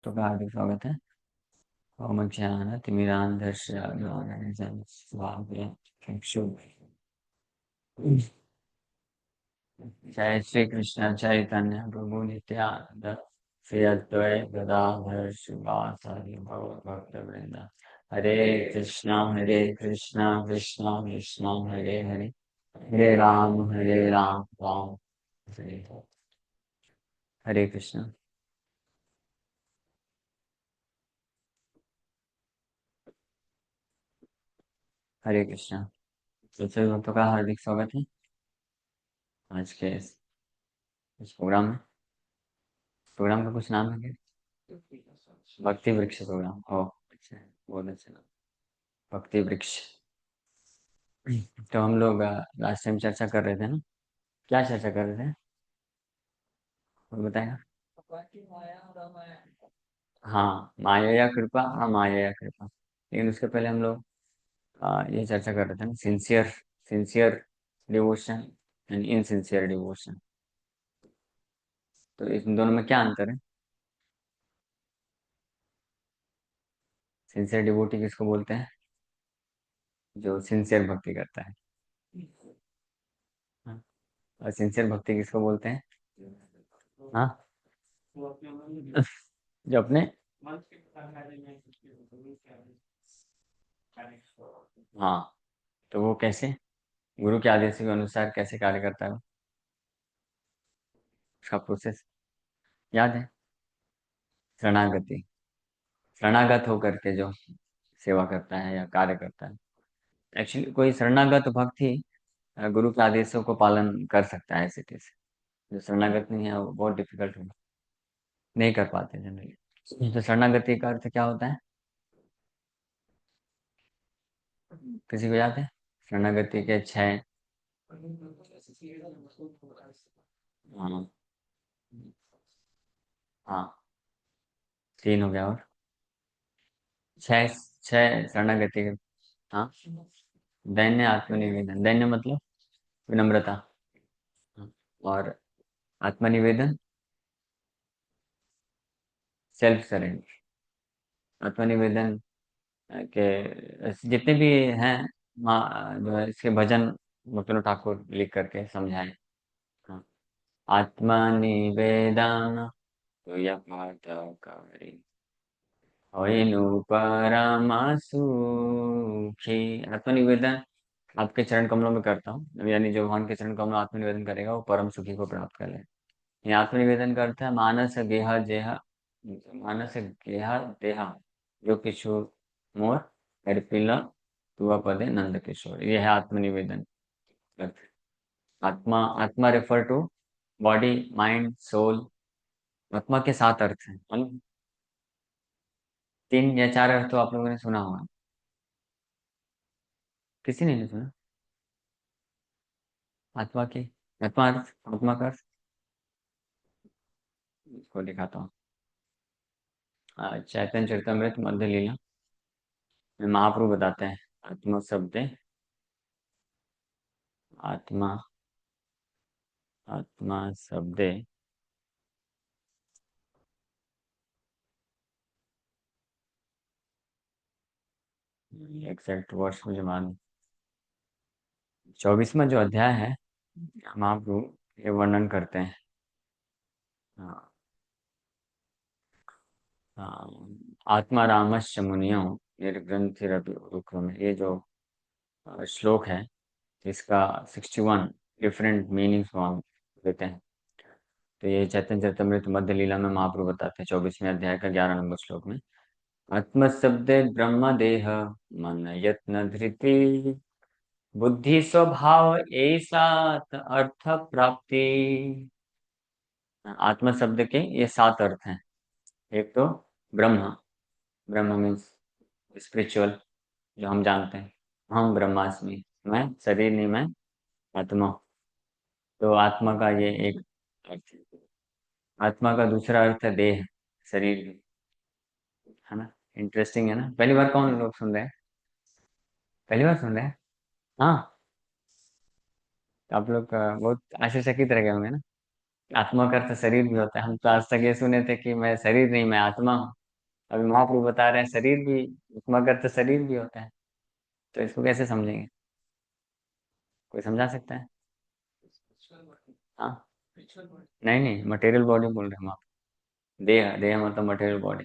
तो का हार्दिक स्वागत है। ओम ज्ञानतिमिरान्धस्य ज्ञानञ्जनशलाकया चक्षुः। जय श्री कृष्ण चैतन्य प्रभु नित्यानंद श्री अद्वैत गदाधर श्रीवासादि भक्तवृंद। हरे कृष्णा कृष्णा कृष्णा हरे हरे, हरे राम राम हरे हरे। हरे कृष्ण। हरे कृष्ण। तो सभी भक्तों का हार्दिक स्वागत है आज के इस प्रोग्राम में। प्रोग्राम का कुछ नाम है क्या? भक्ति वृक्ष प्रोग्राम। ओ अच्छा है, बहुत अच्छा नाम, भक्ति वृक्ष। तो हम लोग लास्ट टाइम चर्चा कर रहे थे ना, क्या चर्चा कर रहे थे? कोई बताएगा? हाँ, माया या कृपा, हाँ माया या कृपा। लेकिन उसके पहले हम लोग ये चर्चा कर रहे थे ना, sincere sincere devotion and insincere devotion. तो इन दोनों में क्या अंतर है? सिंसियर डिवोटी किसको बोलते हैं? जो सिंसियर भक्ति करता है। हाँ, और सिंसियर भक्ति किसको बोलते हैं? हाँ, जो अपने, हाँ, तो वो कैसे, गुरु के आदेश के अनुसार कैसे कार्य करता है? उसका प्रोसेस याद है? शरणागति, शरणागत होकर के जो सेवा करता है या कार्य करता है। एक्चुअली कोई शरणागत भक्त ही गुरु के आदेशों को पालन कर सकता है ऐसे कैसे। जो शरणागत नहीं है वो बहुत डिफिकल्ट हो, नहीं कर पाते जनरली। तो शरणागति का अर्थ क्या होता है? किसी को याद है? शरणागति के छह। हाँ, हाँ, तीन हो गया और छह, छह शरणागति के। हाँ, दैन्य आत्मनिवेदन, दैन्य मतलब विनम्रता। हाँ, और आत्मनिवेदन सेल्फ सरेंडर। आत्मनिवेदन के जितने भी हैं, जो है इसके भजन भक्तिनाथ ठाकुर लिख करके समझाए। हाँ, आत्मनिवेदन तो यह पाठ करी होइनु परम सुखी। आत्मनिवेदन आपके चरण कमलों में करता हूँ, यानी जो भगवान के चरण कमलों में आत्मनिवेदन करेगा वो परम सुखी को प्राप्त कर ले। ये आत्मनिवेदन का अर्थ है मानस गेह जेह, मानस गेह देहा जो किशोर मोर हरपिला तुआ पदे नंद किशोर, ये है आत्मनिवेदन अर्थ। आत्मा, आत्मा refer to body mind soul. आत्मा के सात अर्थ हैं, तीन या चार अर्थ तो आप लोगों ने सुना होगा। किसी ने नहीं सुना? आत्मा के, आत्मा अर्थ, आत्मा का अर्थ इसको दिखाता हूँ। चैतन्य चरितमृत मध्य लीला में महाप्रभु बताते हैं आत्मा शब्द है, आत्मा, आत्मा शब्द एग्जैक्ट वर्ष मुझे मालूम। 24वां जो अध्याय है, महाप्रभु ये वर्णन करते हैं। हाँ, हाँ, आत्मा रामस्य मुनियो निर्ग्रंथिरपि उरुक्रम, ये जो श्लोक है इसका 61 डिफरेंट मीनिंग्स वहाँ देते हैं। तो ये चैतन्य चरितमृत मध्य लीला में महाप्रभु बताते हैं 24वें अध्याय का 11 नंबर श्लोक में। आत्म शब्द ब्रह्म देह मन यत्न धृति बुद्धि स्वभाव ऐसा अर्थ प्राप्ति। आत्म शब्द के ये सात अर्थ हैं। एक तो ब्रह्म, ब्रह्म मीन्स स्पिरिचुअल, जो हम जानते हैं, हम ब्रह्मास्मि, मैं शरीर नहीं, मैं आत्मा। तो आत्मा का ये एक अर्थ है। आत्मा का दूसरा अर्थ है देह, शरीर, है ना? इंटरेस्टिंग है ना? पहली बार कौन लोग सुन रहे हैं? पहली बार सुन रहे हैं? हाँ, तो आप लोग बहुत आश्चर्यचकित रह गए होंगे ना। आत्मा का अर्थ शरीर भी होता है। हम तो आज तक ये सुने थे कि मैं शरीर नहीं, मैं आत्मा हूँ। अभी महाप्रभु बता रहे हैं शरीर भी, आत्मा का अर्थ शरीर भी होता है। तो इसको कैसे समझेंगे? कोई समझा सकता है? हाँ। नहीं नहीं, मटेरियल बॉडी बोल रहे हैं हम आप। देह, देह मतलब मटेरियल बॉडी।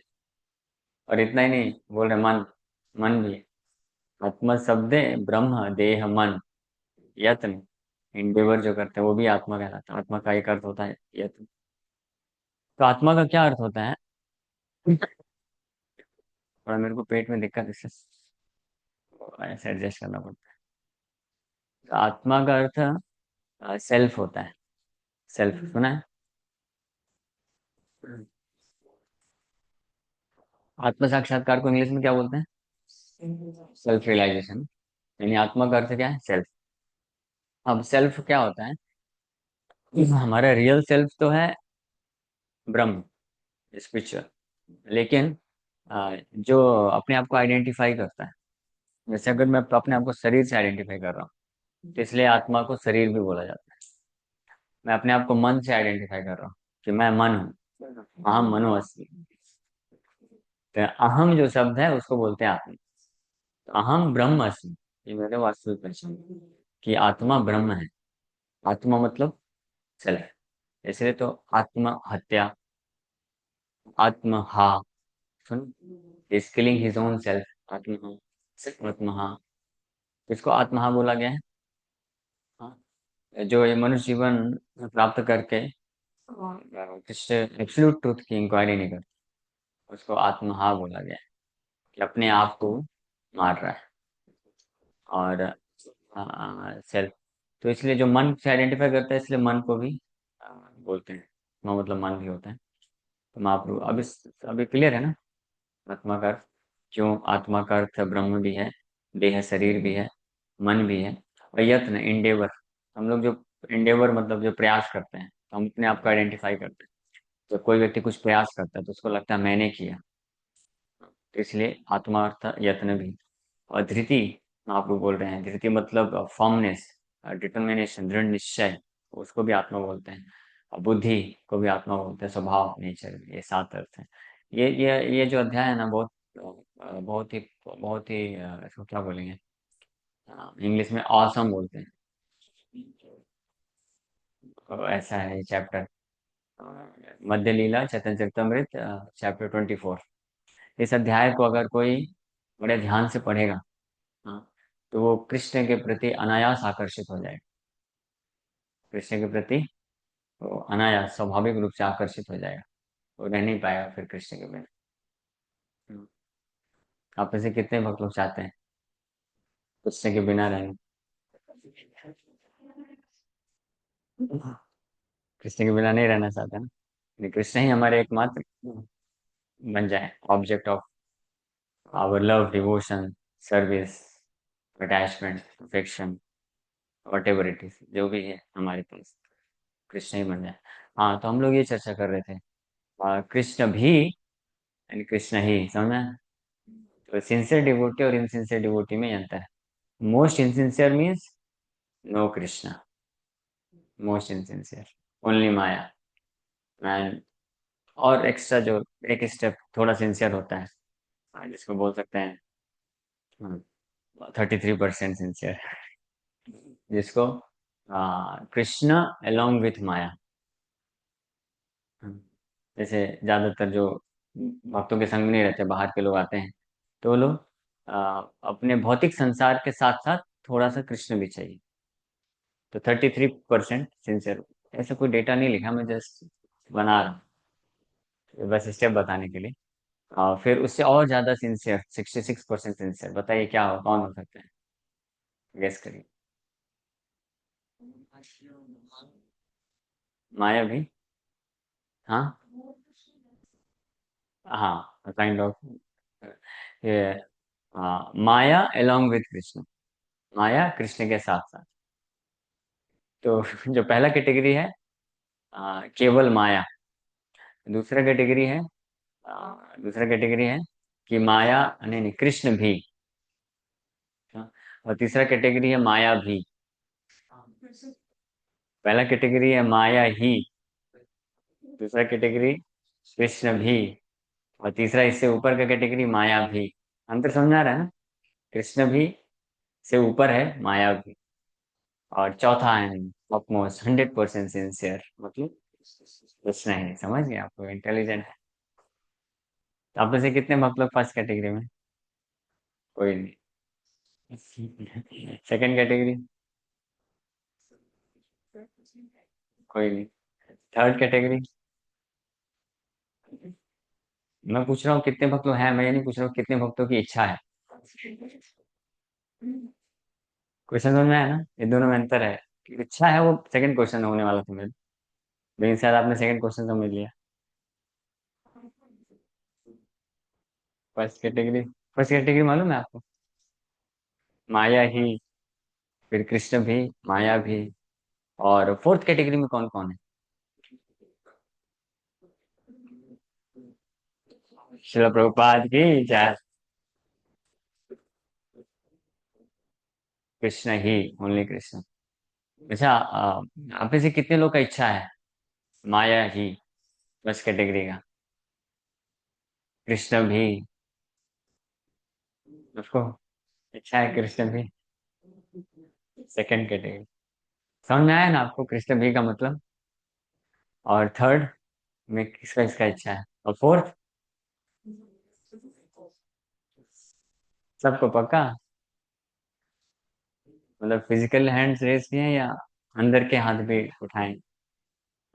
और इतना ही नहीं बोल रहे, मन, मन भी। आत्मा शब्द है, ब्रह्म देह मन, यत्न, इंडेवर जो करते हैं वो भी आत्मा कहलाता है। आत्मा का एक अर्थ होता है यत्न। तो आत्मा का क्या अर्थ होता है? थोड़ा मेरे को पेट में दिक्कत है, इससे ऐसे एडजस्ट करना पड़ता है। तो आत्मा का अर्थ सेल्फ होता है। सेल्फ सुना है? आत्म साक्षात्कार को इंग्लिश में क्या बोलते हैं? Self realisation. यानी आत्मा का अर्थ क्या है? सेल्फ। अब सेल्फ क्या होता है? हमारा रियल सेल्फ तो है ब्रह्म, स्पिरिचुअल। लेकिन जो अपने आप को आइडेंटिफाई करता है, जैसे अगर मैं अपने आप को शरीर से आइडेंटिफाई कर रहा हूँ, तो इसलिए आत्मा को शरीर भी बोला जाता है। मैं अपने आप को मन से आइडेंटिफाई कर रहा हूँ कि मैं मन हूँ, अहम मनो अस्मि। तो अहम जो शब्द है उसको बोलते हैं आत्मा। तो अहम ब्रह्म अस्मि, ये मेरे वास्तविक पहचान है कि आत्मा ब्रह्म है। आत्मा मतलब सेल्फ। इसलिए तो आत्म हत्या, आत्महा, सुन, is killing his own self, आत्महा, आत्महा। किसको आत्महा बोला गया है? हाँ, जो ये मनुष्य जीवन प्राप्त करके किस एब्सोल्यूट ट्रुथ की इंक्वायरी नहीं करता, उसको आत्महा बोला गया है, कि अपने आप को मार रहा है। और सेल्फ, तो इसलिए जो मन से आइडेंटिफाई करता है, इसलिए मन को भी आ, बोलते हैं। मतलब मन भी होता है। तो महाप्रभु अभी क्लियर है ना? आत्मा का अर्थ, क्यों आत्मा का अर्थ ब्रह्म भी है, देह शरीर भी है, मन भी है। और यत्न, इंडेवर, हम लोग जो इंडेवर मतलब जो प्रयास करते हैं, तो हम अपने आप को आइडेंटिफाई करते हैं। जब कोई व्यक्ति कुछ प्रयास करता है तो उसको लगता है मैंने किया। तो इसलिए आत्मा अर्थ यत्न भी। और धृति, आप लोग बोल रहे हैं, धृति मतलब फॉर्मनेस, डिटर्मिनेशन, दृढ़ निश्चय, उसको भी आत्मा बोलते हैं। और बुद्धि को भी आत्मा बोलते हैं, स्वभाव, नेचर, ये सात अर्थ हैं। ये जो अध्याय है ना, बहुत ही इसको क्या बोलेंगे, इंग्लिश में ऑसम बोलते हैं। तो ऐसा है ये चैप्टर, मध्य लीला चैतन्य चरितमृत, चैप्टर 24। इस अध्याय को अगर कोई बड़े ध्यान से पढ़ेगा, हाँ, तो वो कृष्ण के प्रति अनायास आकर्षित हो जाएगा। कृष्ण के प्रति वो अनायास स्वाभाविक रूप से आकर्षित हो जाएगा। वो रह नहीं पाएगा फिर कृष्ण के बिना। हम्म। आप में से कितने भक्त लोग चाहते हैं कृष्ण के बिना रहना? कृष्ण के बिना नहीं रहना चाहते ना? नहीं, कृष्ण ही हमारे एकमात्र बन जाए object of our love, devotion, service, attachment, affection, whatever it is, जो भी है हमारे पास, कृष्ण ही बन जाए। हाँ, तो हम लोग ये चर्चा कर रहे थे, कृष्ण भी यानी कृष्ण ही, समझना? तो सिंसियर डिवोटी और इनसिंसियर डिवोटी में ये अंतर है। Most insincere means no Krishna, most insincere only maya. And और एक्स्ट्रा जो एक स्टेप थोड़ा सिंसियर होता है, जिसको बोल सकते हैं 33% सिंसियर, जिसको कृष्ण अलोंग विथ माया। हम्म, जैसे ज्यादातर जो भक्तों के संग में नहीं रहते, बाहर के लोग आते हैं, तो वो लोग अपने भौतिक संसार के साथ साथ थोड़ा सा कृष्ण भी चाहिए। तो 33% सिंसियर। ऐसा कोई डेटा नहीं लिखा, मैं जस्ट बना रहा हूँ बस स्टेप बताने के लिए। फिर उससे और ज्यादा सिंसियर, 66% सिंसियर। बताइए क्या हो, कौन हो सकता है? गेस करिए। माया भी? हाँ, हाँ, काइंड ऑफ ये, माया अलोंग विथ कृष्ण, माया कृष्ण के साथ साथ। तो जो पहला कैटेगरी है, केवल माया। दूसरा कैटेगरी है, दूसरा कैटेगरी है कि माया, नहीं नहीं, कृष्ण भी। हाँ, और तीसरा कैटेगरी है माया भी। पहला कैटेगरी है माया ही, दूसरा कैटेगरी कृष्ण भी, और तीसरा इससे ऊपर का कैटेगरी माया भी। अंतर समझ में आ रहा है ना? कृष्ण भी से ऊपर है माया भी। और चौथा है टॉप मोस्ट 100% सिंसियर, मतलब कृष्ण है। समझ गए? आपको इंटेलिजेंट है। तो आप में से कितने भक्त लोग फर्स्ट कैटेगरी में? कोई नहीं। Second category? कोई नहीं। Third category? मैं पूछ रहा हूँ कितने भक्त लोग हैं, मैं ये नहीं पूछ रहा हूँ कितने भक्तों की इच्छा है। क्वेश्चन समझ में आया ना? ये दोनों में अंतर है। कि इच्छा है वो सेकंड क्वेश्चन होने वाला था मेरे, लेकिन शायद आपने सेकंड क्वेश्चन समझ लिया। फर्स्ट कैटेगरी, फर्स्ट कैटेगरी मालूम है आपको? माया ही, फिर कृष्ण भी, माया भी, और फोर्थ कैटेगरी में कौन कौन है? शिला प्रभुपाद की जय। कृष्ण ही, ओनली कृष्ण। अच्छा, आप में से कितने लोग का इच्छा है माया ही फर्स्ट कैटेगरी का? कृष्ण भी, उसको इच्छा है कृष्ण भी सेकंड कैटेगरी। समझ में आया ना आपको कृष्ण भी का मतलब? और थर्ड में किसका इसका इच्छा है? और फोर्थ? सबको पक्का? मतलब फिजिकल हैंड्स रेस किए हैं या अंदर के हाथ भी उठाएं?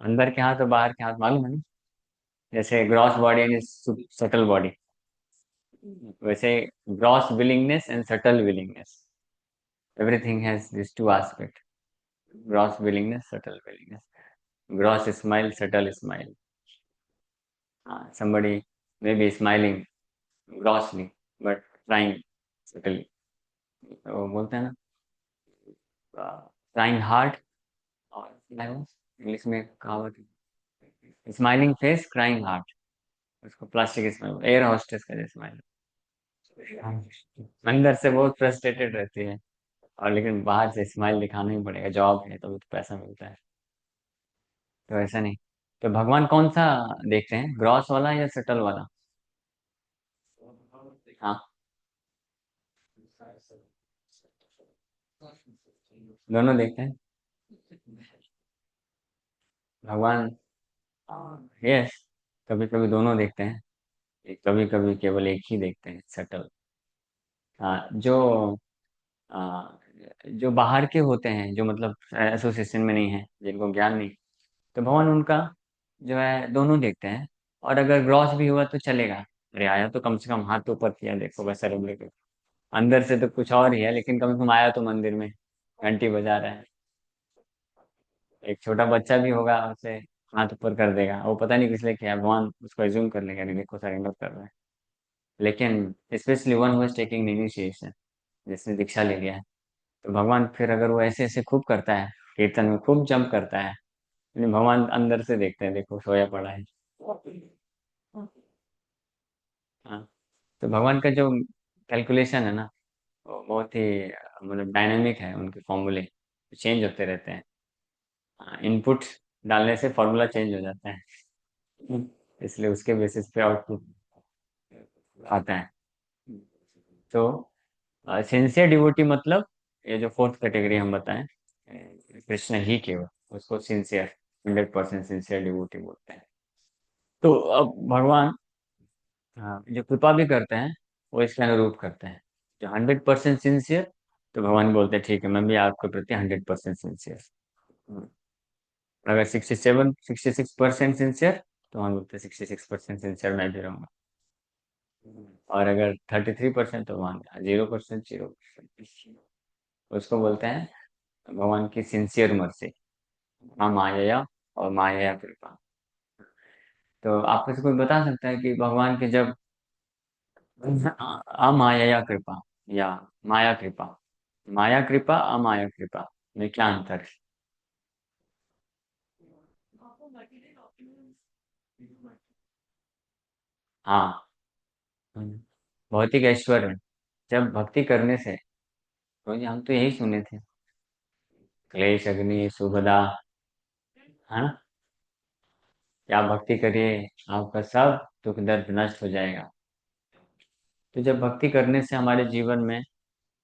अंदर के हाथ और बाहर के हाथ मालूम है ना? जैसे gross body and subtle body, वैसे gross willingness and subtle willingness, everything has this two aspect. Gross willingness, subtle willingness, gross smile, subtle smile. somebody may be smiling grossly but trying subtly, तो वो बोलते हैं ना trying hard, और English में कहावत है स्माइलिंग फेस क्राइंग हार्ट। उसको प्लास्टिक स्माइल, एयर होस्टेस का जैसे स्माइल, अंदर से बहुत फ्रस्ट्रेटेड रहती है, और लेकिन बाहर से स्माइल दिखाना ही पड़ेगा, जॉब है तभी तो पैसा मिलता है। तो ऐसा नहीं। तो भगवान कौन सा देखते हैं, ग्रॉस वाला या सटल वाला? हाँ, दोनों देखते हैं भगवान। यस, कभी कभी दोनों देखते हैं, कभी कभी केवल एक ही देखते हैं, सटल। हाँ, आ, जो बाहर के होते हैं, जो मतलब एसोसिएशन में नहीं है, जिनको ज्ञान नहीं, तो भगवान उनका जो है दोनों देखते हैं। और अगर ग्रॉस भी हुआ तो चलेगा, अरे आया तो कम से कम हाथ तो ऊपर किया, देखो बस सेलिब्रेट। अंदर से तो कुछ और ही है, लेकिन कम से कम आया तो मंदिर में घंटी बजा रहा है। एक छोटा बच्चा भी होगा, उसे हाथ ऊपर कर देगा, वो पता नहीं किस लिए किया, भगवान उसको एज्यूम कर लेगा, नहीं देखो सरेंडर कर रहा है। लेकिन specially one who is taking initiation, जिसने दीक्षा ले लिया है, तो भगवान फिर अगर वो ऐसे ऐसे खूब करता है, कीर्तन में खूब जंप करता है, लेकिन भगवान अंदर से देखते हैं, देखो सोया पड़ा है। हाँ, तो भगवान का जो कैलकुलेशन है ना, वो बहुत ही मतलब डायनेमिक है, उनके फॉर्मूले चेंज होते रहते हैं। इनपुट डालने से फॉर्मूला चेंज हो जाता है, इसलिए उसके बेसिस पे आउटपुट आता है। तो सिंसियर डिवोटी मतलब ये जो फोर्थ कैटेगरी हम बताएं, कृष्ण ही केवल, उसको सिंसियर, 100% सिंसियर डिवोटी बोलते हैं। तो अब भगवान जो कृपा भी करते हैं, वो इसके अनुरूप करते हैं। जो 100% सिंसियर, तो भगवान बोलते हैं ठीक है, मैं भी आपके प्रति 100% सिंसियर। अगर 66% सिंसियर, तो हम बोलते हैं 66% सिंसियर मैं भी रहूंगा। और अगर 33%, तो वहां 0%, 0%। उसको बोलते हैं भगवान की सिंसियर मर्जी, हाँ माया और माया कृपा। तो आपको से कोई बता सकता है कि भगवान के जब अमाया कृपा या माया कृपा, माया कृपा अमाया कृपा में क्या अंतर है? हाँ, भौतिक ऐश्वर्य, जब भक्ति करने से, तो ये हम तो यही सुने थे, क्लेश अग्नि सुभदा, है ना? कि आप भक्ति करिए, आपका सब दुख दर्द नष्ट हो जाएगा। तो जब भक्ति करने से हमारे जीवन में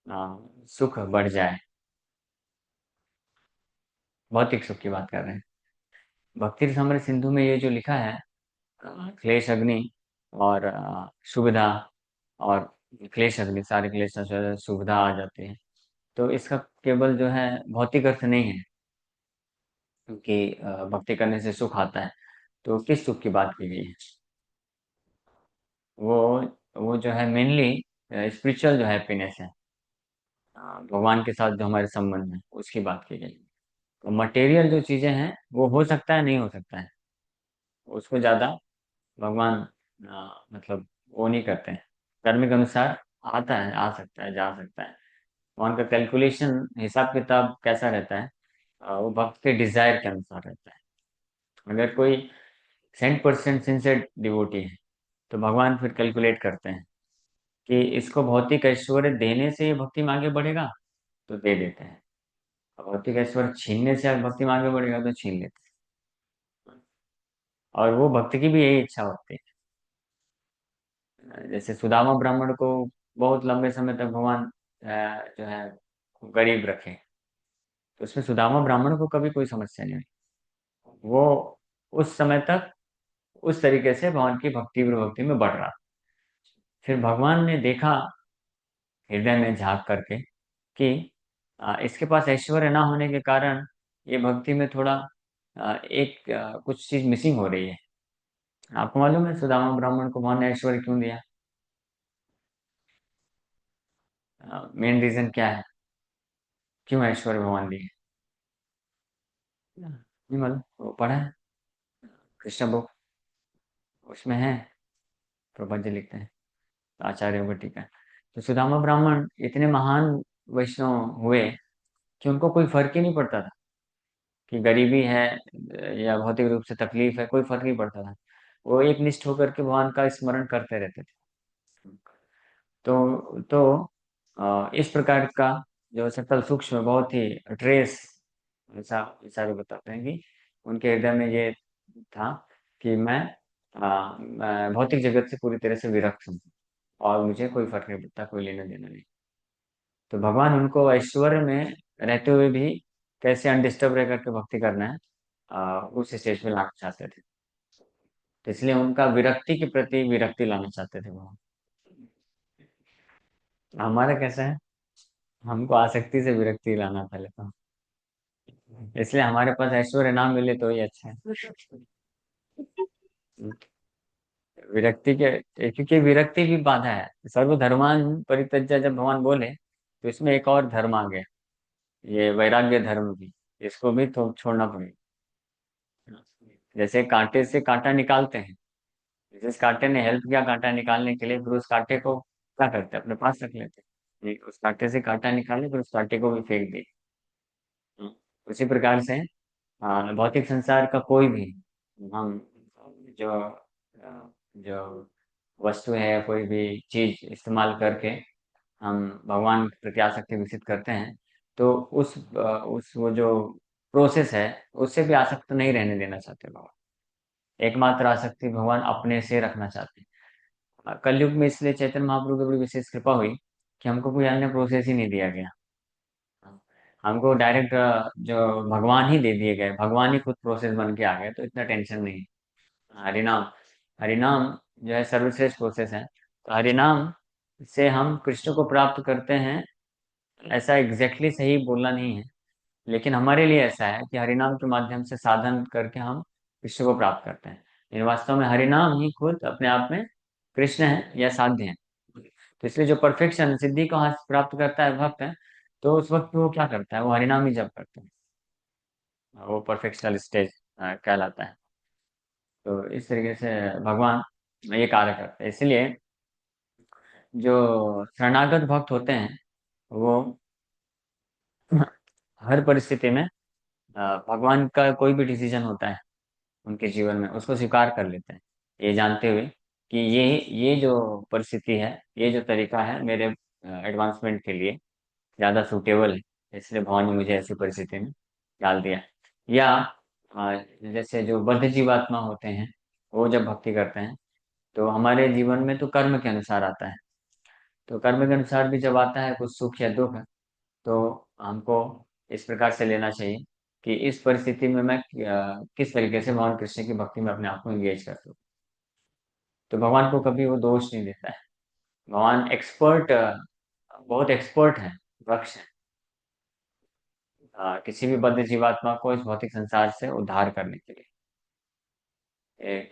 आ, सुख बढ़ जाए, भौतिक सुख की बात कर रहे हैं। भक्ति रसामृत सिंधु में ये जो लिखा है, क्लेश अग्नि और सुविधा, और क्लेश अग्नि, सारे क्लेश नष्ट हो जाते हैं, सुविधा आ जाती है। तो इसका केवल जो है भौतिक अर्थ नहीं है, क्योंकि भक्ति करने से सुख आता है। तो किस सुख की बात की गई है? वो वो जो है मेनली स्पिरिचुअल जो हैप्पीनेस है, भगवान के साथ जो हमारे संबंध है उसकी बात की गई। तो मटेरियल जो चीजें हैं वो हो सकता है, नहीं हो सकता है, उसको ज्यादा भगवान मतलब वो नहीं करते हैं। कर्म के अनुसार आता है, आ सकता है, जा सकता है। भगवान का कैलकुलेशन, हिसाब किताब कैसा रहता है? वो भक्त के डिजायर के अनुसार रहता है। अगर कोई 100% सिंसियर डिवोटी है, तो भगवान फिर कैलकुलेट करते हैं कि इसको भौतिक ऐश्वर्य देने से ये भक्ति में आगे बढ़ेगा, तो दे देते हैं। और भौतिक ऐश्वर्य छीनने से भक्ति में आगे बढ़ेगा, तो छीन लेते हैं। और वो भक्त की भी यही इच्छा होती है। जैसे सुदामा ब्राह्मण को बहुत लंबे समय तक भगवान जो है गरीब रखे, तो उसमें सुदामा ब्राह्मण को कभी कोई समस्या नहीं हुई। वो उस समय तक उस तरीके से भगवान की भक्ति प्रभक्ति में बढ़ रहा। फिर भगवान ने देखा हृदय में झांक करके कि इसके पास ऐश्वर्य ना होने के कारण ये भक्ति में थोड़ा कुछ चीज मिसिंग हो रही है। आपको मालूम है सुदामा ब्राह्मण को भगवान ने ऐश्वर्य क्यों दिया? मेन रीजन क्या है, क्यों ऐश्वर्य भगवान दिए? नहीं मालूम, वो पढ़ा है कृष्ण बुक, उसमें है। प्रभुपाद जी लिखते हैं, आचार्यों को, ठीक है। तो सुदामा ब्राह्मण इतने महान वैष्णव हुए कि उनको कोई फर्क ही नहीं पड़ता था कि गरीबी है या भौतिक रूप से तकलीफ है, कोई फर्क नहीं पड़ता था। वो एक निष्ठ होकर के भगवान का स्मरण करते रहते थे। तो इस प्रकार का जो सकल सूक्ष्म बहुत ही ट्रेस, ऐसा ऐसा भी बताते हैं कि उनके हृदय में ये था कि मैं भौतिक जगत से पूरी तरह से विरक्त हूँ, और मुझे कोई फर्क नहीं पड़ता, कोई लेना देना नहीं। तो भगवान उनको ऐश्वर्य में रहते हुए भी कैसे अनडिस्टर्ब रह करके भक्ति करना है, उस स्टेज में लाना चाहते थे। तो इसलिए उनका विरक्ति के प्रति विरक्ति लाना चाहते थे भगवान। हमारा कैसा है, हमको आसक्ति से विरक्ति लाना पहले तो, इसलिए हमारे पास ऐश्वर्य ना मिले तो ही अच्छा है। विरक्ति के, क्योंकि विरक्ति भी बाधा है। सर्वधर्मान परित्यज्य जब भगवान बोले, तो इसमें एक और धर्म आ गया, ये वैराग्य धर्म भी। इसको भी तो छोड़ना पड़ेगा। जैसे कांटे से कांटा निकालते हैं, जिस कांटे ने हेल्प किया कांटा निकालने के लिए, फिर उस कांटे को क्या करते हैं, अपने पास रख लेते हैं। उस कांटे से कांटा निकाले, फिर उस कांटे को भी फेंक दिए। उसी प्रकार से भौतिक संसार का कोई भी हम जो जो वस्तु है या कोई भी चीज इस्तेमाल करके हम भगवान के प्रति आसक्ति विकसित करते हैं, तो उस वो जो प्रोसेस है, उससे भी आसक्त नहीं रहने देना चाहते भगवान। एकमात्र आसक्ति भगवान अपने से रखना चाहते हैं। कलयुग में इसलिए चैतन्य महाप्रभु की बड़ी विशेष कृपा हुई कि हमको कोई अन्य प्रोसेस ही नहीं दिया गया। हमको डायरेक्ट जो भगवान ही दे दिए गए, भगवान ही खुद प्रोसेस बन के आ गए, तो इतना टेंशन नहीं। हरिनाम, हरिनाम जो है सर्वश्रेष्ठ प्रोसेस है। तो हरिनाम से हम कृष्ण को प्राप्त करते हैं, ऐसा एग्जैक्टली सही बोलना नहीं है, लेकिन हमारे लिए ऐसा है कि हरिनाम के माध्यम से साधन करके हम कृष्ण को प्राप्त करते हैं। लेकिन वास्तव में हरिनाम ही खुद अपने आप में कृष्ण है या साध्य है। तो इसलिए जो परफेक्शन सिद्धि को हासिल प्राप्त करता है भक्त है, तो उस वक्त वो क्या करता है, वो हरिनाम ही जप करता है। वो परफेक्शनल स्टेज कहलाता है। तो इस तरीके से भगवान ये कार्य करते हैं। इसलिए जो शरणागत भक्त होते हैं, वो हर परिस्थिति में भगवान का कोई भी डिसीजन होता है उनके जीवन में, उसको स्वीकार कर लेते हैं, ये जानते हुए कि ये जो परिस्थिति है, ये जो तरीका है मेरे एडवांसमेंट के लिए ज्यादा सूटेबल है, इसलिए भगवान ने मुझे ऐसी परिस्थिति में डाल दिया। या जैसे जो बद्ध जीवात्मा होते हैं, वो जब भक्ति करते हैं तो हमारे जीवन में तो कर्म के अनुसार आता है। तो कर्म के अनुसार भी जब आता है कुछ सुख या दुख, तो हमको इस प्रकार से लेना चाहिए कि इस परिस्थिति में मैं किस तरीके से भगवान कृष्ण की भक्ति में अपने आप को एंगेज कर दूं। तो भगवान को कभी वो दोष नहीं देता है। भगवान एक्सपर्ट, बहुत एक्सपर्ट है, वृक्ष है, किसी भी बद्ध जीवात्मा को इस भौतिक संसार से उद्धार करने के लिए।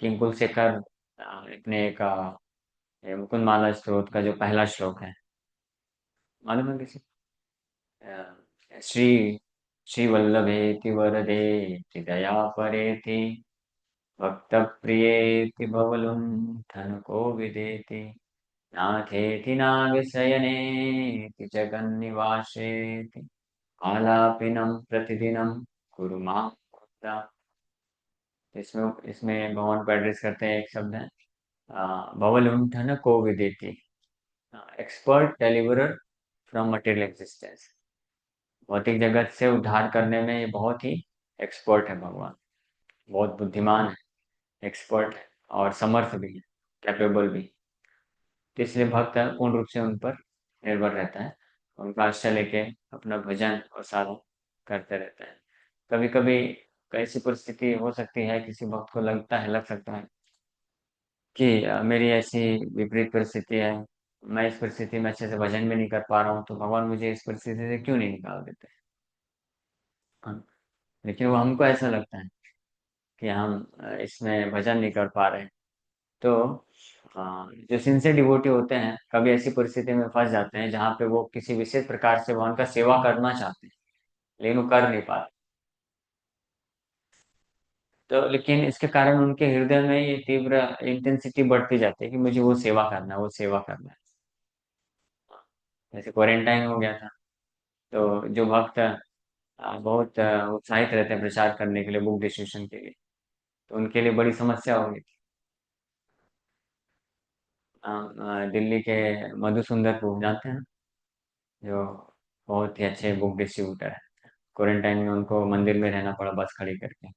किंकुल शेखर अपने एक ये मुकुंद माला स्त्रोत का जो पहला श्लोक है, मालूम है किसी? श्री श्री वल्लभेति वरदे दया परेति भक्त प्रियेति भवलुंठन को विदेति नाथेति नागशयनेति जगन्निवासेति आलापिनं प्रतिदिनं कुरु मां मुग्धा। इसमें इसमें भगवान को एड्रेस करते हैं, एक शब्द है भवलुंठन को विदेति, expert deliverer from material existence. भौतिक जगत से उद्धार करने में ये बहुत ही एक्सपर्ट है भगवान। बहुत बुद्धिमान है, एक्सपर्ट है और समर्थ भी है, कैपेबल भी। तो इसलिए भक्त पूर्ण रूप से उन पर निर्भर रहता है, उनका आश्रय लेके अपना भजन और साधन करते रहता है। कभी कभी ऐसी परिस्थिति हो सकती है, किसी भक्त को लगता है, लग सकता है कि मेरी ऐसी विपरीत परिस्थिति है, मैं इस परिस्थिति में अच्छे से भजन भी नहीं कर पा रहा हूँ, तो भगवान मुझे इस परिस्थिति से क्यों नहीं निकाल देते। हाँ, लेकिन वो हमको ऐसा लगता है कि हम इसमें भजन नहीं कर पा रहे। तो जो सिंसियर डिवोटी होते हैं कभी ऐसी परिस्थिति में फंस जाते हैं जहाँ पे वो किसी विशेष प्रकार से भगवान का सेवा करना चाहते हैं, लेकिन वो कर नहीं पाते। तो लेकिन इसके कारण उनके हृदय में ये तीव्र इंटेंसिटी बढ़ती जाती है कि मुझे वो सेवा करना है, वो सेवा करना है। जैसे क्वारंटाइन हो गया था, तो जो भक्त बहुत उत्साहित रहते हैं प्रचार करने के लिए, बुक डिस्ट्रीब्यूशन के लिए, तो उनके लिए बड़ी समस्या हो गई थी। दिल्ली के मधुसुंदरपुर जानते हैं, जो बहुत ही अच्छे बुक डिस्ट्रीब्यूटर है। क्वारंटाइन में उनको मंदिर में रहना पड़ा बस खड़ी करके,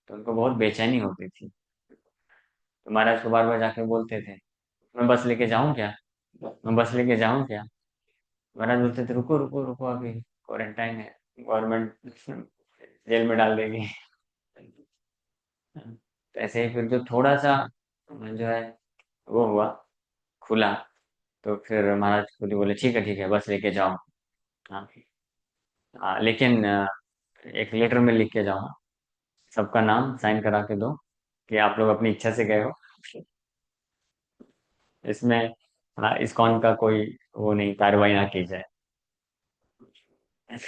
तो उनको बहुत बेचैनी होती थी। तो महाराज को बार बार जाके बोलते थे, मैं बस लेके जाऊं क्या, मैं बस लेके जाऊं क्या। महाराज बोलते थे रुको रुको रुको, अभी क्वारंटाइन है, गवर्नमेंट जेल में डाल देगी। तो ऐसे ही फिर जो थोड़ा सा जो है वो हुआ, खुला, तो फिर महाराज खुद ही बोले ठीक है बस लेके जाओ। हाँ, लेकिन एक लेटर में लिख के जाओ, सबका नाम साइन करा के दो कि आप लोग अपनी इच्छा से गए हो। इसमें इस्कॉन का कोई वो नहीं, कार्रवाई ना की जाए।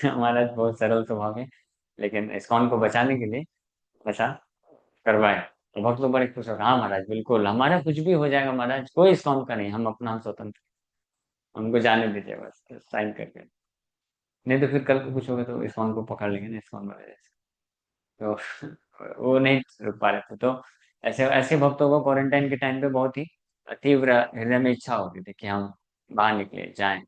हमारा बहुत सरल स्वभाव है, लेकिन इस्कॉन को बचाने के लिए ऐसा करवाए। तो भक्त लोग बड़े खुश हो, हाँ महाराज बिल्कुल हमारा कुछ भी हो जाएगा महाराज, कोई इस्कॉन का नहीं, हम अपना हम स्वतंत्र, हमको जाने दीजिए बस साइन करके। नहीं तो फिर कल को कुछ होगा तो इस्कॉन को पकड़ लेंगे ना, इस्कॉन वाले जैसे। तो वो नहीं रुक पा रहे थे। तो ऐसे ऐसे भक्तों को क्वारंटाइन के टाइम पे बहुत ही तीव्र हृदय में इच्छा होती थी कि हम बाहर निकले जाएं।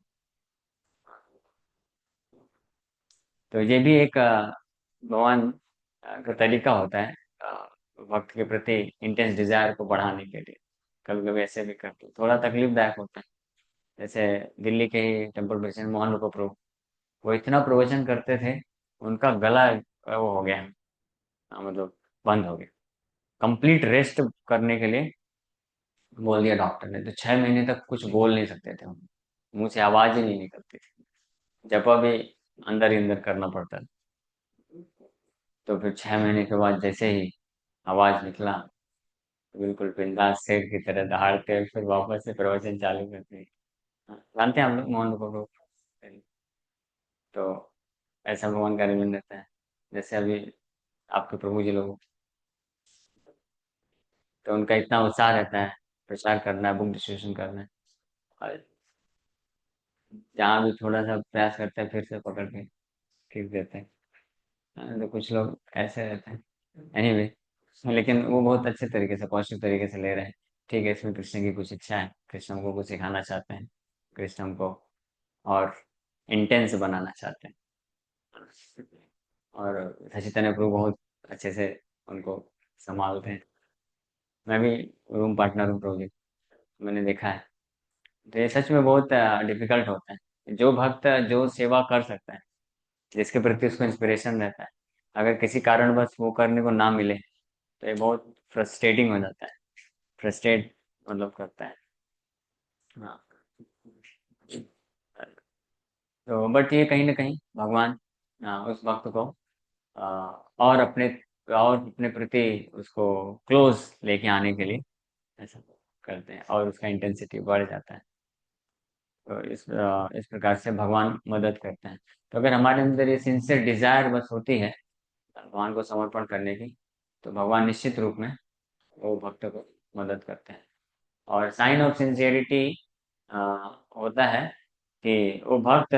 तो ये भी एक भगवान का तरीका होता है भक्त के प्रति इंटेंस डिजायर को बढ़ाने के लिए। कभी कभी ऐसे भी करते हैं, थोड़ा तकलीफदायक होता है। जैसे दिल्ली के ही टेम्पल प्रेसिडेंट मोहन रूपा प्रभु, वो इतना प्रवचन करते थे, उनका गला वो हो गया, मतलब बंद हो गया। कंप्लीट रेस्ट करने के लिए बोल दिया डॉक्टर ने, तो 6 महीने तक कुछ बोल नहीं सकते थे हम, मुंह से आवाज ही नहीं निकलती थी, जपा भी अंदर ही अंदर करना पड़ता था। तो फिर 6 महीने के बाद जैसे ही आवाज निकला, तो बिल्कुल बिंदास शेर की तरह दहाड़ते हुए फिर वापस से प्रवचन चालू करते हैं। हाँ, जानते हैं हम लोग मोहन को। तो ऐसा भगवान का आलिंगन रहता है। जैसे अभी आपके प्रभु जी लोग, तो उनका इतना उत्साह रहता है, प्रचार करना है, बुक डिस्ट्रीब्यूशन करना है, और जहाँ भी थोड़ा सा प्रयास करते हैं फिर से पकड़ के खींच देते हैं। तो कुछ लोग ऐसे रहते हैं। एनीवे, लेकिन वो बहुत अच्छे तरीके से, पॉजिटिव तरीके से ले रहे हैं। ठीक है, इसमें कृष्ण की कुछ इच्छा है, कृष्ण हमको कुछ सिखाना चाहते हैं, कृष्ण हमको और इंटेंस बनाना चाहते हैं। और शशि तरूर प्रभु बहुत अच्छे से उनको संभालते हैं। मैं भी रूम पार्टनर हूँ प्रभु जी, मैंने देखा है। तो ये सच में बहुत डिफिकल्ट होता है। जो भक्त जो सेवा कर सकता है, जिसके प्रति उसको इंस्पिरेशन रहता है, अगर किसी कारणवश वो करने को ना मिले तो ये बहुत फ्रस्ट्रेटिंग हो जाता है। फ्रस्ट्रेट मतलब करता है। हाँ। तो बट ये कहीं ना कहीं भगवान उस भक्त को आ, और अपने प्रति उसको क्लोज लेके आने के लिए ऐसा करते हैं, और उसका इंटेंसिटी बढ़ जाता है। तो इस प्रकार से भगवान मदद करते हैं। तो अगर हमारे अंदर ये सिंसियर डिजायर बस होती है भगवान को समर्पण करने की, तो भगवान निश्चित रूप में वो भक्त को मदद करते हैं। और साइन ऑफ सिंसियरिटी होता है कि वो भक्त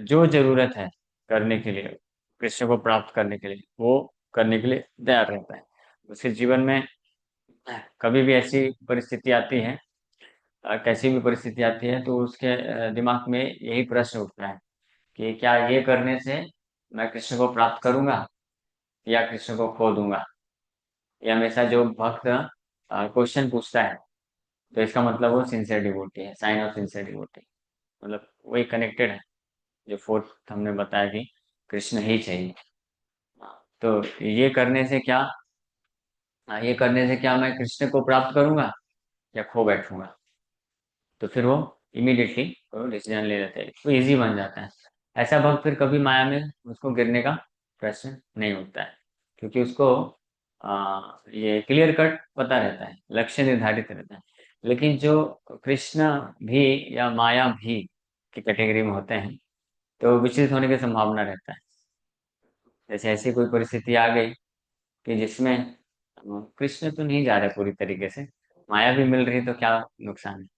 जो जरूरत है करने के लिए, कृष्ण को प्राप्त करने के लिए, वो करने के लिए तैयार रहता है। उसके जीवन में कभी भी ऐसी परिस्थिति आती है, कैसी भी परिस्थिति आती है, तो उसके दिमाग में यही प्रश्न उठता है कि क्या ये करने से मैं कृष्ण को प्राप्त करूंगा या कृष्ण को खो दूंगा। ये हमेशा जो भक्त क्वेश्चन पूछता है, तो इसका मतलब वो सिंसियर डिवोटी है, साइन ऑफ सिंसियर डिवोटी। मतलब वही कनेक्टेड है, जो फोर्थ हमने बताया कि कृष्ण ही चाहिए। तो ये करने से क्या मैं कृष्ण को प्राप्त करूंगा या खो बैठूंगा। तो फिर वो इमीडिएटली वो डिसीजन ले लेते हैं, वो इजी बन जाता है। ऐसा भक्त फिर कभी माया में उसको गिरने का प्रश्न नहीं उठता है, क्योंकि उसको ये क्लियर कट पता रहता है, लक्ष्य निर्धारित रहता है। लेकिन जो कृष्ण भी या माया भी की कैटेगरी में होते हैं, तो विचलित होने की संभावना रहता है। जैसे ऐसी कोई परिस्थिति आ गई कि जिसमें कृष्ण तो नहीं जा रहे पूरी तरीके से, माया भी मिल रही, तो क्या नुकसान है।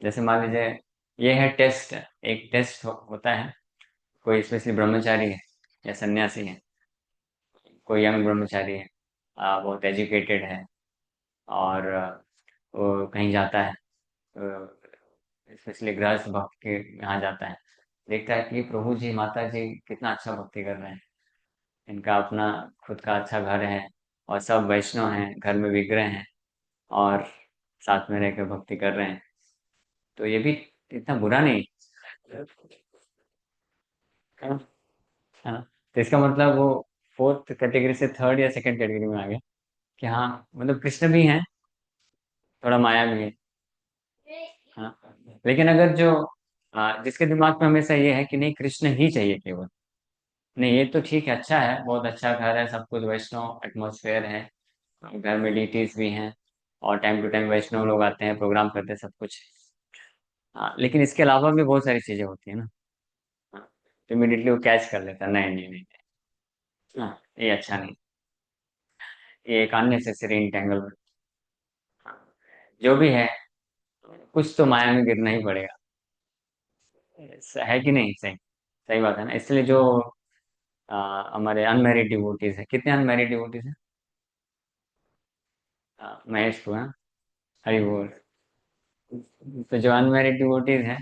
जैसे मान लीजिए ये है टेस्ट, एक टेस्ट होता है। कोई स्पेशली ब्रह्मचारी है या सन्यासी है, कोई यंग ब्रह्मचारी है, बहुत एजुकेटेड है, और वो कहीं जाता है, स्पेशली गृहस्थ भक्त के यहाँ जाता है, देखता है कि प्रभु जी माता जी कितना अच्छा भक्ति कर रहे हैं, इनका अपना खुद का अच्छा घर है, और सब वैष्णव हैं, घर में विग्रह हैं, और साथ में रहकर भक्ति कर रहे हैं। तो ये भी इतना बुरा नहीं है ना। है ना? तो इसका मतलब वो फोर्थ कैटेगरी से थर्ड या सेकंड कैटेगरी में आ गया, कि हाँ मतलब कृष्ण भी हैं, थोड़ा माया भी है। हाँ। लेकिन अगर जो जिसके दिमाग में हमेशा ये है कि नहीं कृष्ण ही चाहिए केवल, नहीं ये तो ठीक है, अच्छा है, बहुत अच्छा घर है, सब कुछ वैष्णव एटमोसफेयर है, घर में डीटीज भी हैं, और टाइम टू टाइम वैष्णव लोग आते हैं, प्रोग्राम करते हैं, सब कुछ। हाँ, लेकिन इसके अलावा भी बहुत सारी चीजें होती है ना। हाँ, तो इमीडिएटली वो कैच कर लेता है, नहीं नहीं नहीं। हाँ, ये अच्छा नहीं, ये एक अननेसेसरी इंटेंगलमेंट। जो भी है, कुछ तो माया में गिरना ही पड़ेगा। है कि नहीं, सही सही बात है ना। इसलिए जो हमारे अनमैरिड डिवोटीज है, कितने अनमैरिड डिवोटीज हैं। महेश को है, हरि बोल। तो जो अनमैरिड डिवोटीज हैं,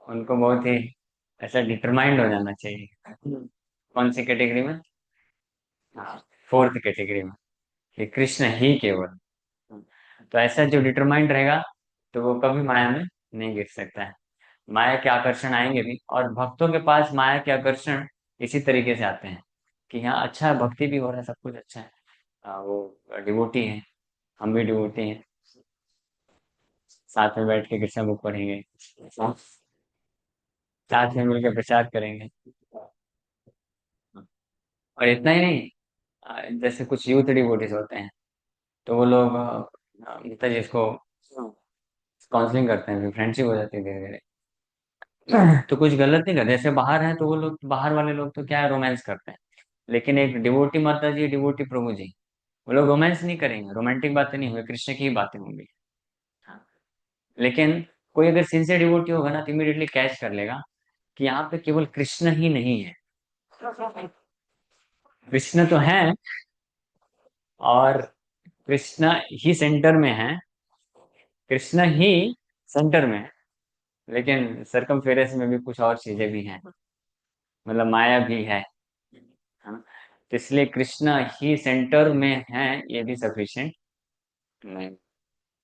उनको बहुत ही ऐसा डिटरमाइंड हो जाना चाहिए। कौन सी कैटेगरी में। हाँ, फोर्थ कैटेगरी में, कि कृष्ण ही केवल। तो ऐसा जो डिटरमाइंड रहेगा, तो वो कभी माया में नहीं गिर सकता है। माया के आकर्षण आएंगे भी, और भक्तों के पास माया के आकर्षण इसी तरीके से आते हैं, कि हाँ अच्छा है, भक्ति भी हो रहा है, सब कुछ अच्छा है, वो डिवोटी है, हम भी डिवोटी हैं, साथ में बैठ के कृष्ण बुक पढ़ेंगे, साथ में मिलकर प्रचार करेंगे। और इतना ही नहीं, जैसे कुछ यूथ डिवोटीज होते हैं, तो वो लोग मतलब जिसको काउंसलिंग करते हैं, फ्रेंडशिप हो जाती है धीरे धीरे। तो कुछ गलत नहीं करते, जैसे बाहर हैं तो वो लोग, बाहर वाले लोग तो क्या है, रोमांस करते हैं। लेकिन एक डिवोटी माता जी, डिवोटी प्रभु जी, वो लोग रोमांस नहीं करेंगे, रोमांटिक बातें नहीं होंगी, कृष्ण की ही बातें होंगी। हाँ। लेकिन कोई अगर सिंसियर डिवोटी होगा ना, तो इमीडिएटली कैच कर लेगा कि यहाँ पे केवल कृष्ण ही नहीं है, कृष्ण तो है, और कृष्ण ही सेंटर में है, कृष्ण ही सेंटर में है, लेकिन सरकमफेरेंस में भी कुछ और चीजें भी हैं। मतलब माया भी है। हाँ, तो इसलिए कृष्ण ही सेंटर में है, ये भी सफिशिएंट नहीं।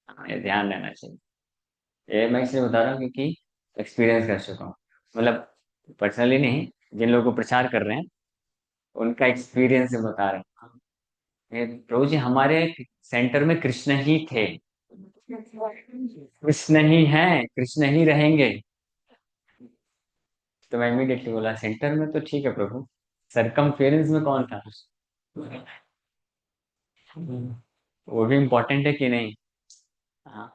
हाँ, ये ध्यान रहना चाहिए। ये मैं इसलिए बता रहा हूँ क्योंकि एक्सपीरियंस कर चुका हूँ। मतलब पर्सनली नहीं, जिन लोगों को प्रचार कर रहे हैं उनका एक्सपीरियंस से बता रहे हैं। ये प्रभु जी हमारे सेंटर में कृष्ण ही थे, कृष्ण ही हैं, कृष्ण ही रहेंगे। तो मैं इमीडिएटली बोला सेंटर में तो ठीक है प्रभु, सरकमफेरेंस में कौन था? वो भी इम्पोर्टेंट है कि नहीं? हाँ।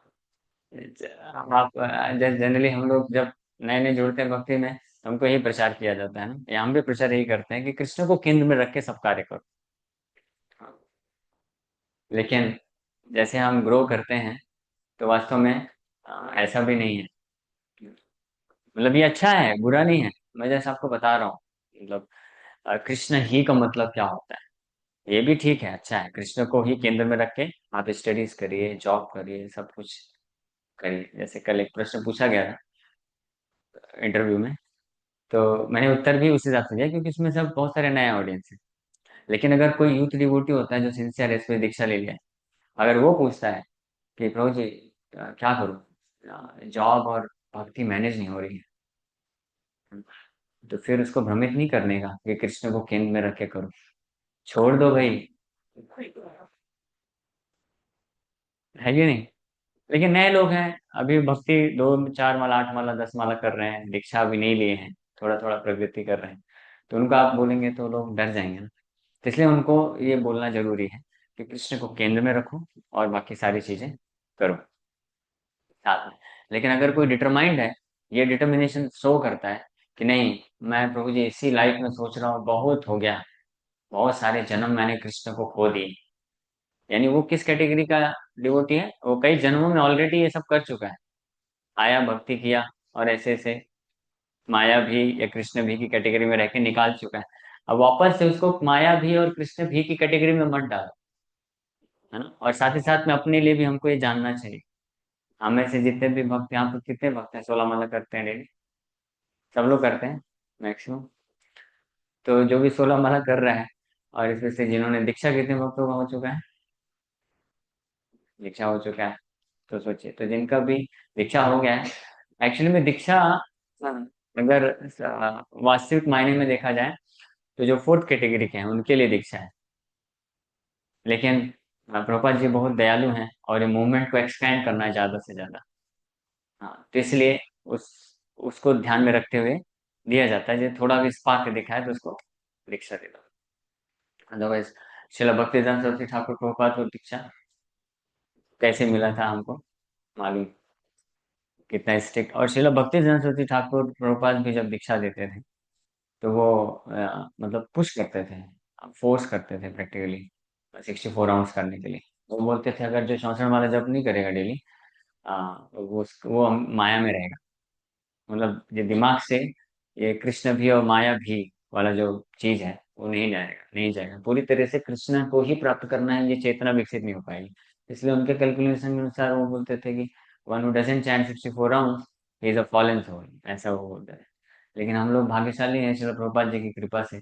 आप जनरली हम लोग जब नए नए जुड़ते हैं भक्ति में, तो हमको यही प्रचार किया जाता है ना, या हम भी प्रचार यही करते हैं कि कृष्ण को केंद्र में रख के सब कार्य करो। हाँ। लेकिन जैसे हम ग्रो करते हैं तो वास्तव में ऐसा भी नहीं है। मतलब ये अच्छा है, बुरा नहीं है। मैं जैसे आपको बता रहा हूँ, मतलब कृष्ण ही का मतलब क्या होता है, ये भी ठीक है, अच्छा है। कृष्ण को ही केंद्र में रख के आप स्टडीज करिए, जॉब करिए, सब कुछ करिए। जैसे कल एक प्रश्न पूछा गया था इंटरव्यू में, तो मैंने उत्तर भी उसी हिसाब से दिया क्योंकि उसमें सब बहुत सारे नए ऑडियंस है। लेकिन अगर कोई यूथ डिवोटी होता है जो सिंसियर है, इस पे दीक्षा ले लिया है, अगर वो पूछता है कि प्रभु जी क्या करूँ, जॉब और भक्ति मैनेज नहीं हो रही है, तो फिर उसको भ्रमित नहीं करने का कि कृष्ण को केंद्र में रख के करो। छोड़ दो भाई, है कि नहीं? लेकिन नए लोग हैं, अभी भक्ति 2 4 माला 8 माला 10 माला कर रहे हैं, दीक्षा अभी नहीं लिए हैं, थोड़ा थोड़ा प्रगति कर रहे हैं, तो उनको आप बोलेंगे तो लोग डर जाएंगे ना। तो इसलिए उनको ये बोलना जरूरी है कि कृष्ण को केंद्र में रखो और बाकी सारी चीजें करो साथ में। लेकिन अगर कोई डिटरमाइंड है, ये डिटर्मिनेशन शो करता है कि नहीं, मैं प्रभु जी इसी लाइफ में सोच रहा हूँ, बहुत हो गया, बहुत सारे जन्म मैंने कृष्ण को खो दिए। यानी वो किस कैटेगरी का डिवोटी है? वो कई जन्मों में ऑलरेडी ये सब कर चुका है, आया भक्ति किया और ऐसे ऐसे माया भी या कृष्ण भी की कैटेगरी में रह के निकाल चुका है। अब वापस से उसको माया भी और कृष्ण भी की कैटेगरी में मत डालो, है ना। और साथ ही साथ में अपने लिए भी हमको ये जानना चाहिए, हमें से जितने भी भक्त, यहाँ पर कितने भक्त हैं 16 माला करते हैं डेली? सब लोग करते हैं मैक्सिमम। तो जो भी 16 माला कर रहा है, और इसमें से जिन्होंने दीक्षा, कितने भक्तों का हो चुका है? दीक्षा हो चुका है। तो सोचिए, तो जिनका भी दीक्षा हो गया है, एक्चुअली में दीक्षा, अगर वास्तविक मायने में देखा जाए तो जो फोर्थ कैटेगरी के हैं उनके लिए दीक्षा है। लेकिन प्रभुपाद जी बहुत दयालु हैं और ये मूवमेंट को एक्सपेंड करना है ज्यादा से ज्यादा। हाँ, तो इसलिए उस उसको ध्यान में रखते हुए दिया जाता है, जो थोड़ा भी स्पार्क दिखा है तो उसको दीक्षा दे दो। अदरवाइज शिला भक्तिदान सरस्वती ठाकुर प्रभुपाद को दीक्षा कैसे मिला था हमको मालूम, कितना स्ट्रिक्ट। और शिला भक्तिदान सरस्वती ठाकुर प्रभुपाद भी जब दीक्षा देते थे तो वो मतलब पुश करते थे, फोर्स करते थे प्रैक्टिकली 64 राउंड्स करने के लिए। वो बोलते थे अगर जो 64 माला जप नहीं करेगा डेली, वो माया में रहेगा। मतलब ये दिमाग से ये कृष्ण भी और माया भी वाला जो चीज है वो नहीं जाएगा, नहीं जाएगा। पूरी तरह से कृष्ण को ही प्राप्त करना है, ये चेतना विकसित नहीं हो पाएगी। इसलिए उनके कैलकुलेशन के अनुसार वो बोलते थे कि one who doesn't chant 64 rounds is a fallen soul, ऐसा वो बोलते थे। लेकिन हम लोग भाग्यशाली हैं श्रील प्रभुपाद जी की कृपा से,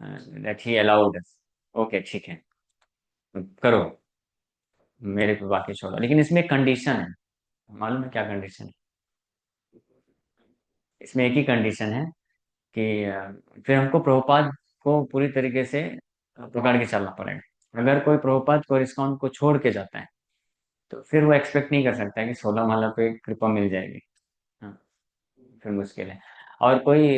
that he allowed us. Okay ठीक है, करो, मेरे पे बाकी छोड़ो। लेकिन इसमें कंडीशन है, मालूम है क्या कंडीशन है? इसमें एक ही कंडीशन है कि फिर हमको प्रभुपाद को पूरी तरीके से पकड़ के चलना पड़ेगा। अगर कोई प्रभुपाद को इस्कॉन को छोड़ के जाता है तो फिर वो एक्सपेक्ट नहीं कर सकता है कि 16 माला पे कृपा मिल जाएगी। हाँ, फिर मुश्किल है। और कोई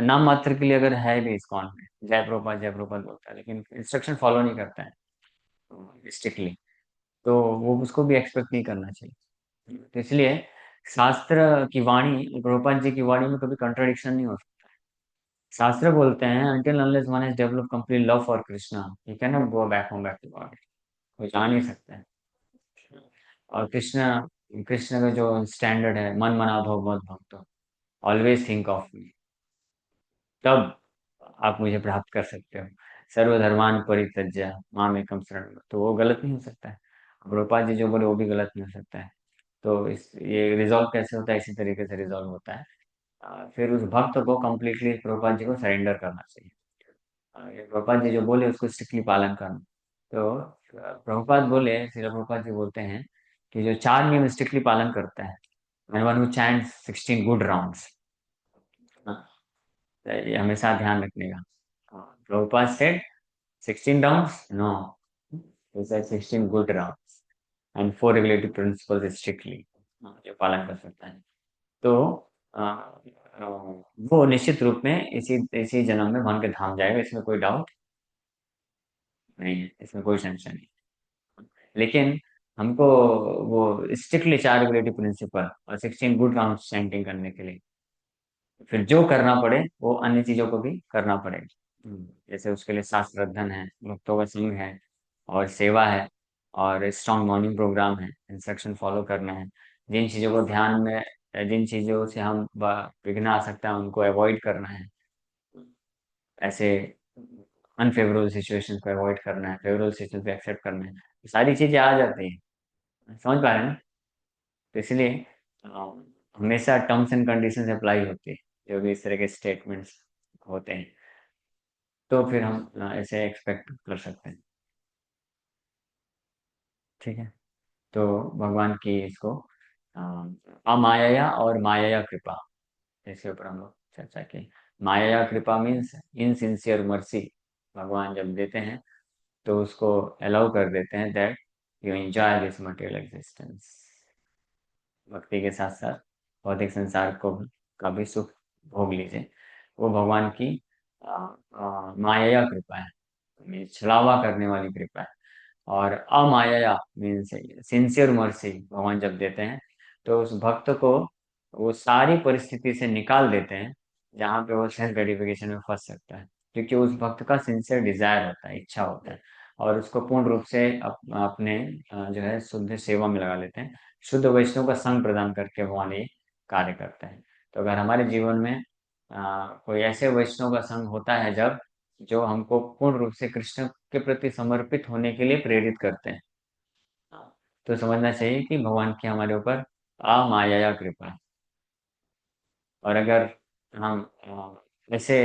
नाम मात्र के लिए अगर है भी इस्कॉन में, जय प्रभुपाद बोलता है, लेकिन इंस्ट्रक्शन फॉलो नहीं करता है स्ट्रिक्टली, तो वो उसको भी एक्सपेक्ट नहीं करना चाहिए। तो इसलिए शास्त्र की वाणी, प्रभुपाद जी की वाणी में कभी कंट्राडिक्शन नहीं हो। शास्त्र बोलते हैं until unless one has developed complete love for Krishna, he cannot go back home back to God। वो जा नहीं सकता है। और कृष्ण कृष्ण का जो स्टैंडर्ड है, मन मना भव मत भक्तो, ऑलवेज थिंक ऑफ मी, तब आप मुझे प्राप्त कर सकते हो। सर्वधर्मान परित्यज्य माम एकम शरणं, तो वो गलत नहीं हो सकता है। प्रभुपाद जी जो बोले वो भी गलत नहीं हो सकता है। तो इस ये रिजॉल्व कैसे होता है? इसी तरीके से रिजॉल्व होता है। फिर उस भक्त को कम्प्लीटली प्रभुपाद जी को सरेंडर करना चाहिए। ये प्रभुपाद जी जो बोले उसको स्ट्रिक्टली पालन करना। तो प्रभुपाद बोले, श्रील प्रभुपाद जी बोलते हैं कि जो 4 नियम स्ट्रिक्टली पालन करता है, and one who chants 16 good rounds, ये हमेशा ध्यान रखने का। Prabhupada said 16 rounds no, he said 16 good rounds and 4 regulatory principles strictly, जो पालन कर सकता है। तो अ, अ, वो निश्चित रूप में इसी इसी जन्म में भगवान के धाम जाएगा, इसमें कोई डाउट नहीं है, इसमें कोई संशय नहीं। लेकिन हमको वो स्ट्रिक्टली 4 रेगुलेटरी प्रिंसिपल और 16 गुड काउंट चैंटिंग करने के लिए फिर जो करना पड़े वो अन्य चीजों को भी करना पड़ेगा। जैसे उसके लिए शास्त्र अध्ययन है, भक्तों का संग है, और सेवा है, और स्ट्रॉन्ग मॉर्निंग प्रोग्राम है, इंस्ट्रक्शन फॉलो करना है। जिन चीजों को ध्यान में, जिन चीजों से हम विघ्न आ सकता है उनको अवॉइड करना है। ऐसे अनफेवरेबल सिचुएशन को अवॉइड करना है, फेवरेबल सिचुएशन को एक्सेप्ट करना है, ये सारी चीजें आ जाती हैं। समझ पा रहे हैं ना? तो इसलिए अ, हमेशा टर्म्स एंड कंडीशंस अप्लाई होती है, जो भी इस तरह के स्टेटमेंट्स होते हैं। तो फिर हम ऐसे एक्सपेक्ट कर सकते हैं। ठीक है। तो भगवान की इसको अ, अमाया और माया कृपा, इसके ऊपर हम लोग चर्चा की। माया कृपा मीन्स इनसिंसियर मर्सी, भगवान जब देते हैं तो उसको अलाउ कर देते हैं that you enjoy this material existence, भक्ति के साथ साथ भौतिक संसार को का भी सुख भोग लीजिए। वो भगवान की माया कृपा है, मीन्स छलावा करने वाली कृपा है। और अमाया मीन्स सिंसियर मर्सी, भगवान जब देते हैं तो उस भक्त को वो सारी परिस्थिति से निकाल देते हैं जहाँ पे वो सेल्फ ग्रेटिफिकेशन में फंस सकता है, क्योंकि उस भक्त का सिंसियर डिजायर होता है, इच्छा होता है, और उसको पूर्ण रूप से अपने जो है शुद्ध सेवा में लगा लेते हैं। शुद्ध वैष्णव का संग प्रदान करके भगवान ये कार्य करते हैं। तो अगर हमारे जीवन में कोई ऐसे वैष्णव का संग होता है जब, जो हमको पूर्ण रूप से कृष्ण के प्रति समर्पित होने के लिए प्रेरित करते हैं, तो समझना चाहिए कि भगवान की हमारे ऊपर अमाया कृपा है। और अगर हम ऐसे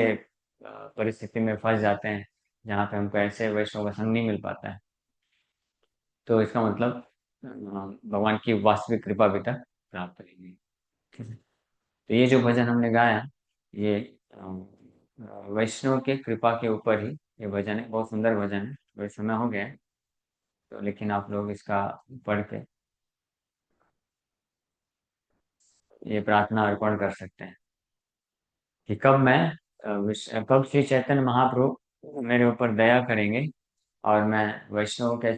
परिस्थिति में फंस जाते हैं जहाँ पे हमको ऐसे वैष्णव का संग नहीं मिल पाता है, तो इसका मतलब भगवान की वास्तविक कृपा अभी तक प्राप्त नहीं हुई। ठीक है। तो ये जो भजन हमने गाया, ये वैष्णव के कृपा के ऊपर ही ये भजन है, बहुत सुंदर भजन है। वैसे समय हो गया है, तो लेकिन आप लोग इसका पढ़ के ये प्रार्थना अर्पण कर सकते हैं कि कब मैं कब श्री चैतन्य महाप्रभु मेरे ऊपर दया करेंगे और मैं वैष्णव के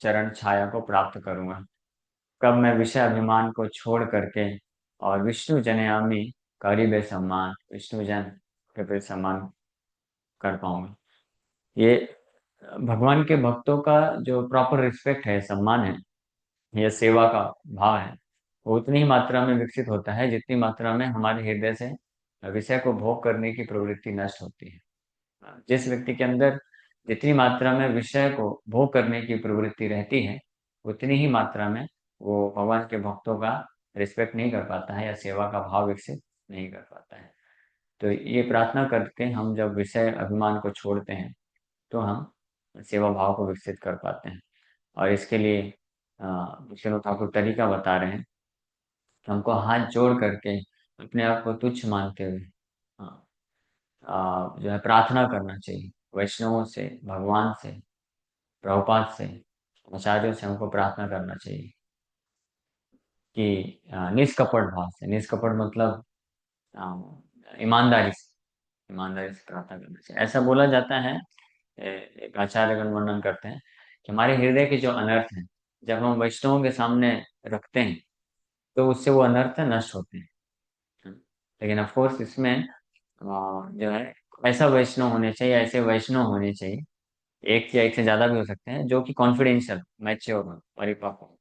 चरण छाया को प्राप्त करूंगा। कब मैं विषय अभिमान को छोड़ करके और विष्णु जनयामी करीबे सम्मान, विष्णु जन के प्रति सम्मान कर पाऊंगा। ये भगवान के भक्तों का जो प्रॉपर रिस्पेक्ट है, सम्मान है, यह सेवा का भाव है, वो उतनी ही मात्रा में विकसित होता है जितनी मात्रा में हमारे हृदय से विषय को भोग करने की प्रवृत्ति नष्ट होती है। जिस व्यक्ति के अंदर जितनी मात्रा में विषय को भोग करने की प्रवृत्ति रहती है, उतनी ही मात्रा में वो भगवान के भक्तों का रिस्पेक्ट नहीं कर पाता है या सेवा का भाव विकसित नहीं कर पाता है। तो ये प्रार्थना करके हम जब विषय अभिमान को छोड़ते हैं तो हम सेवा भाव को विकसित कर पाते हैं। और इसके लिए विष्णु ठाकुर तरीका बता रहे हैं कि हमको हाथ जोड़ करके अपने आप को तुच्छ मानते हुए हाँ, जो है प्रार्थना करना चाहिए वैष्णवों से, भगवान से, प्रभुपाद से, आचार्यों से हमको प्रार्थना करना चाहिए कि निष्कपट भाव से, निष्कपट मतलब ईमानदारी से, ईमानदारी से प्रार्थना करना चाहिए। ऐसा बोला जाता है, एक आचार्यगण वर्णन करते हैं कि हमारे हृदय के जो अनर्थ हैं, जब हम वैष्णवों के सामने रखते हैं तो उससे वो अनर्थ नष्ट होते हैं। लेकिन ऑफ कोर्स इसमें जो है ऐसा वैष्णव होने चाहिए, ऐसे वैष्णव होने चाहिए, एक या एक से ज्यादा भी हो सकते हैं, जो कि कॉन्फिडेंशियल मैच्योर हो, परिपक्व हो।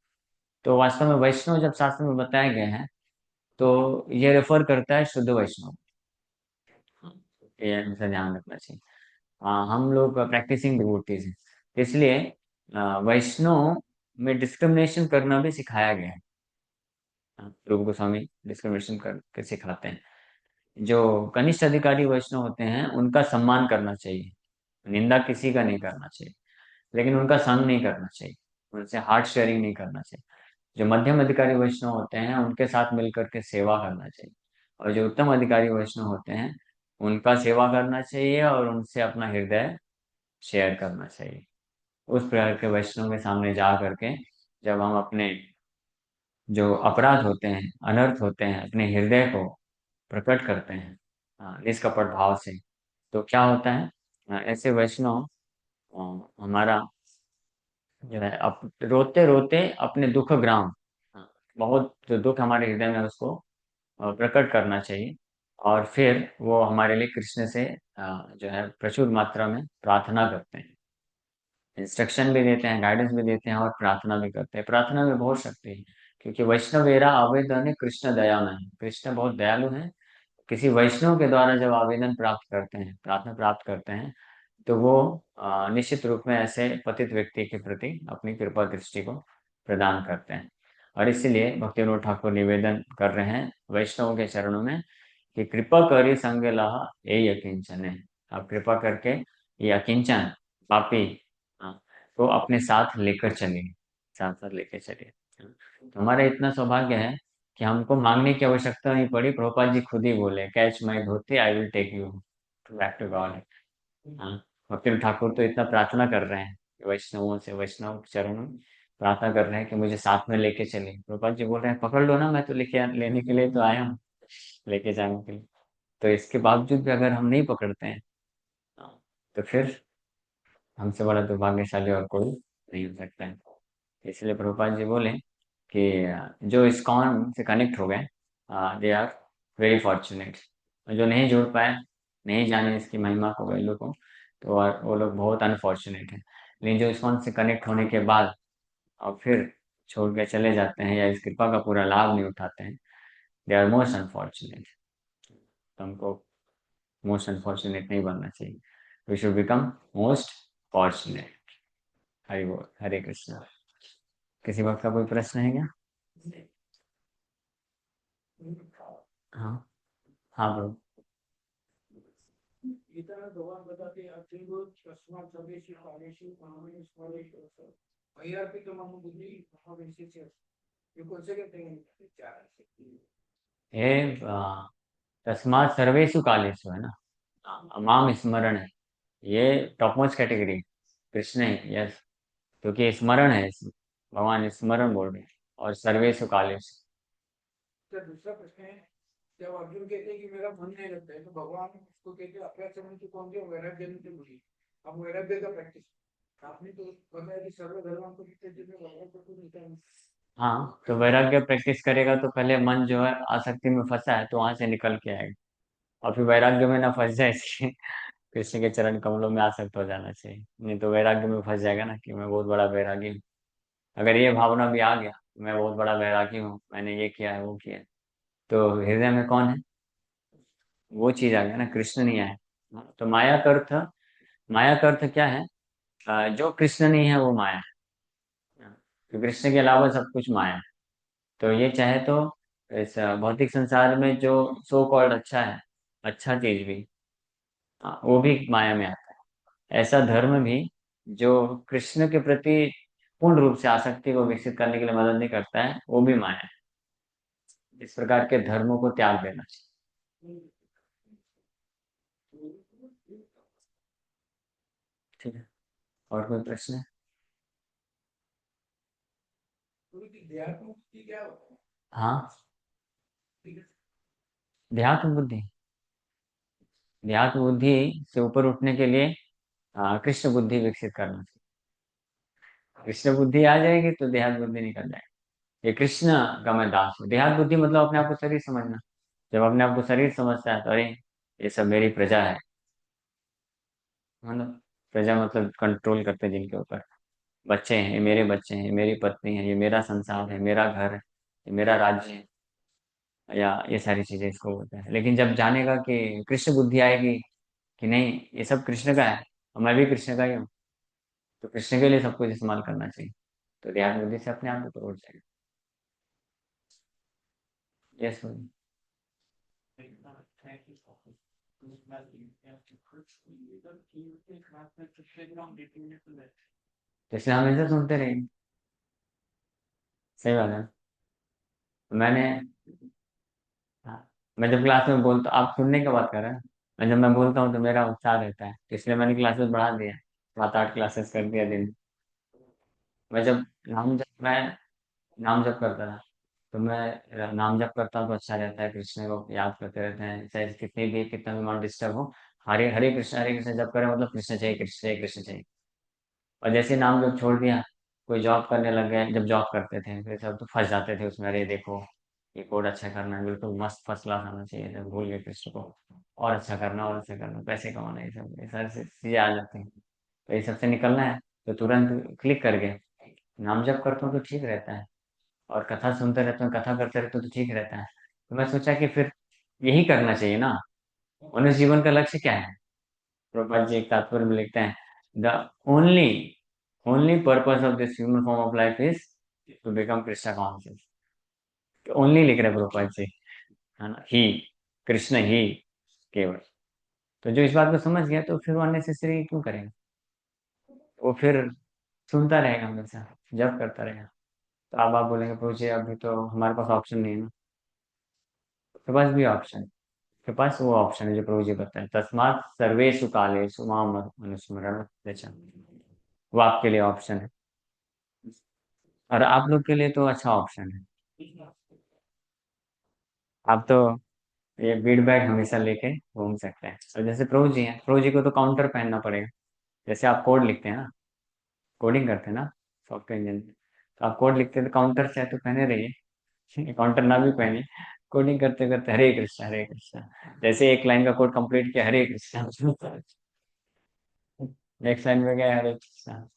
तो वास्तव में वैष्णव जब शास्त्र में बताए गए हैं तो ये रेफर करता है शुद्ध वैष्णव। हाँ, ये हमेशा ध्यान रखना चाहिए। हम लोग प्रैक्टिसिंग डिवोटीज हैं, तो इसलिए वैष्णव में डिस्क्रिमिनेशन करना भी सिखाया गया है। रूप गोस्वामी डिस्क्रिमिनेशन करके सिखाते हैं जो कनिष्ठ अधिकारी वैष्णव होते हैं उनका सम्मान करना चाहिए, निंदा किसी का नहीं करना चाहिए, लेकिन उनका संग नहीं करना चाहिए, उनसे हार्ट शेयरिंग नहीं करना चाहिए। जो मध्यम अधिकारी वैष्णव होते हैं उनके साथ मिलकर के सेवा करना चाहिए, और जो उत्तम अधिकारी वैष्णव होते हैं उनका सेवा करना चाहिए और उनसे अपना हृदय शेयर करना चाहिए। उस प्रकार के वैष्णव के सामने जा करके जब हम अपने जो अपराध होते हैं, अनर्थ होते हैं, अपने हृदय को प्रकट करते हैं निष्कपट भाव से, तो क्या होता है, ऐसे वैष्णव हमारा जो है रोते रोते अपने दुख ग्राम, बहुत जो दुख हमारे हृदय में है, उसको प्रकट करना चाहिए। और फिर वो हमारे लिए कृष्ण से जो है प्रचुर मात्रा में प्रार्थना करते हैं, इंस्ट्रक्शन भी देते हैं, गाइडेंस भी देते हैं और प्रार्थना भी करते हैं। प्रार्थना में बहुत शक्ति है, क्योंकि वैष्णवेरा आवेदन कृष्ण दया में है, कृष्ण बहुत दयालु है। किसी वैष्णव के द्वारा जब आवेदन प्राप्त करते हैं, प्रार्थना प्राप्त करते हैं, तो वो निश्चित रूप में ऐसे पतित व्यक्ति के प्रति अपनी कृपा दृष्टि को प्रदान करते हैं। और इसीलिए भक्तिविनोद ठाकुर निवेदन कर रहे हैं वैष्णव के चरणों में कि कृपा करी संग लहा ये अकिंचन है। आप कृपा करके ये अकिंचन पापी को अपने साथ लेकर चलिए, साथ साथ लेकर चलिए। तो हमारा इतना सौभाग्य है कि हमको मांगने की आवश्यकता नहीं पड़ी, प्रभुपाद जी खुद ही बोले, catch my dhoti I will take you back to God. हाँ, भक्ति ठाकुर तो इतना प्रार्थना कर रहे हैं वैष्णवों से, वैष्णव चरणों में प्रार्थना कर रहे हैं कि मुझे साथ में लेके चलिए। प्रभुपाद जी बोल रहे हैं पकड़ लो ना, मैं तो लेने के लिए तो आया हूँ, लेके जाने के लिए। तो इसके बावजूद भी अगर हम नहीं पकड़ते हैं, हाँ, तो फिर हमसे बड़ा दुर्भाग्यशाली और कोई नहीं हो सकता है। इसलिए प्रभुपाद जी बोले कि जो इस्कॉन से कनेक्ट हो गए, दे आर वेरी फॉर्चुनेट। जो नहीं जुड़ पाए, नहीं जाने इसकी महिमा को, वैल्यू को, तो वो लोग बहुत अनफॉर्चुनेट हैं। लेकिन जो इस्कॉन से कनेक्ट होने के बाद और फिर छोड़ के चले जाते हैं या इस कृपा का पूरा लाभ नहीं उठाते हैं, दे आर मोस्ट अनफॉर्चुनेट। तो हमको मोस्ट अनफॉर्चुनेट नहीं बनना चाहिए, we should become most fortunate. Hari बोल, हरे कृष्णा। किसी वक्त का कोई प्रश्न है क्या? हाँ, हाँ ब्रो। गीता भगवान बताते हैं अर्जुन को तस्मात् सर्वेषु कालेषु मामेव स्मरेषु रसः मय्यार्पितमं बुद्धि महाविशेष। ये कौन से कहते हैं? चार। ये तस्मात् सर्वेषु कालेषु है ना, माम स्मरण है, ये टॉप मोस्ट कैटेगरी कृष्ण है, यस। क्योंकि स्मरण है इसमें, भगवान स्मरण बोल रहे हैं, और सर्वेषु कालेषु। तो दूसरा प्रश्न है, जब अर्जुन कहते हैं कि मेरा मन नहीं लगता है, तो भगवान उसको कहते हैं अप्रचरण की कौन से वैराग्य से बुद्धि। अब वैराग्य का प्रैक्टिस आपने तो बताया कि सर्वधर्म को जिसमें भगवान को कुछ नहीं है। हाँ, तो वैराग्य प्रैक्टिस करेगा तो पहले मन जो है आसक्ति में फंसा है तो वहां से निकल के आएगा, और फिर वैराग्य में ना फंस जाए इसलिए कृष्ण के चरण कमलों में आसक्त हो जाना चाहिए। नहीं तो वैराग्य में फंस जाएगा ना कि मैं बहुत बड़ा वैरागी हूँ। अगर ये भावना भी आ गया, मैं बहुत बड़ा वैरागी हूँ, मैंने ये किया है, वो किया है, तो हृदय में कौन है, वो चीज आ गया ना, कृष्ण नहीं आया। हाँ, तो माया का अर्थ क्या है? जो कृष्ण नहीं है वो माया है। हाँ, तो कृष्ण के अलावा सब कुछ माया है। तो ये चाहे तो इस भौतिक संसार में जो सो कॉल्ड अच्छा है, अच्छा चीज भी, हाँ, वो भी माया में आता है। ऐसा धर्म भी जो कृष्ण के प्रति पूर्ण रूप से आसक्ति को विकसित करने के लिए मदद नहीं करता है, वो भी माया है। इस प्रकार के धर्मों को त्याग देना चाहिए। ठीक है, और कोई प्रश्न है? देहात्म मुक्ति क्या होता है? हाँ, ठीक है। देहात्म बुद्धि, देहात्म बुद्धि से ऊपर उठने के लिए कृष्ण बुद्धि विकसित करना चाहिए। कृष्ण बुद्धि आ जाएगी तो देहात बुद्धि निकल जाएगी। ये कृष्ण का मैं दास हूँ। देहात बुद्धि मतलब अपने आप को शरीर समझना। जब अपने आप को शरीर समझता है तो अरे ये सब मेरी प्रजा है ना। प्रजा मतलब कंट्रोल करते हैं जिनके ऊपर, बच्चे हैं, ये मेरे बच्चे हैं, ये मेरी पत्नी है, ये मेरा संसार है, मेरा घर है, ये मेरा राज्य है, या ये सारी चीजें इसको बोलते हैं। लेकिन जब जानेगा कि कृष्ण बुद्धि आएगी कि नहीं ये सब कृष्ण का है और मैं भी कृष्ण का ही हूँ, तो कृष्ण के लिए सब कुछ इस्तेमाल करना चाहिए, तो ध्यान बुद्धि से अपने आप ऊपर उठ जाएगा। यस। तो इसलिए हमेशा सुनते रहिए। सही बात है। मैंने, हाँ, मैं जब क्लास में बोलता, आप सुनने की बात कर रहे हैं, मैं जब मैं बोलता हूँ तो मेरा उत्साह रहता है, इसलिए मैंने क्लासेस बढ़ा दिया, 7-8 क्लासेस कर दिया दिन। मैं जब मैं नाम जप करता था, तो मैं नाम जप करता हूँ तो अच्छा रहता है, कृष्ण को याद करते रहते हैं, चाहे कितना भी माइंड डिस्टर्ब हो। हरे कृष्ण जप करें, मतलब कृष्ण चाहिए, कृष्ण चाहिए, कृष्ण चाहिए। और जैसे नाम जब छोड़ दिया, कोई जॉब करने लग गए, जब जॉब करते थे फिर सब तो फंस जाते थे उसमें, अरे देखो ये कोड अच्छा करना है, बिल्कुल मस्त फर्स्ट क्लास आना चाहिए, जब भूल गए कृष्ण को, और अच्छा करना, और अच्छा करना, पैसे कमाना, ये सारी चीजें आ जाती हैं। तो ये सबसे निकलना है, तो तुरंत क्लिक करके नाम जप करता हूँ तो ठीक रहता है। और कथा सुनते रहता हूँ, कथा करते रहते हूँ तो ठीक रहता है। तो मैं सोचा कि फिर यही करना चाहिए ना। मनुष्य जीवन का लक्ष्य क्या है? प्रभुपाद जी एक तात्पर्य में लिखते हैं, the only only purpose of this human form of life is to become Krishna conscious. Only लिख रहे हैं प्रभुपाद जी, है ना, ही, कृष्ण ही केवल। तो जो इस बात को समझ गया तो फिर वो अननेसेसरी क्यों करेगा, वो फिर सुनता रहेगा हमेशा, जब करता रहेगा। तो अब आप बोलेंगे प्रभु जी अभी तो हमारे पास ऑप्शन नहीं है ना। तो पास भी ऑप्शन, के पास वो ऑप्शन है जो प्रभु जी बताते हैं, तस्मात् सर्वेषु कालेषु माम अनुस्मरण रचा। वो आपके लिए ऑप्शन है, और आप लोग के लिए तो अच्छा ऑप्शन है। आप तो ये बीड बैग हमेशा लेके घूम सकते हैं, और जैसे प्रभु जी हैं, प्रभु जी को तो काउंटर पहनना पड़ेगा। जैसे आप कोड लिखते हैं ना, कोडिंग करते हैं ना सॉफ्टवेयर इंजीनियर, तो आप कोड लिखते हैं तो काउंटर चाहे तो पहने रहिए, काउंटर ना भी पहनिए, कोडिंग करते करते हरे कृष्णा हरे कृष्णा, जैसे एक लाइन का कोड कंप्लीट किया, हरे कृष्णा, नेक्स्ट लाइन में गया, हरे कृष्णा।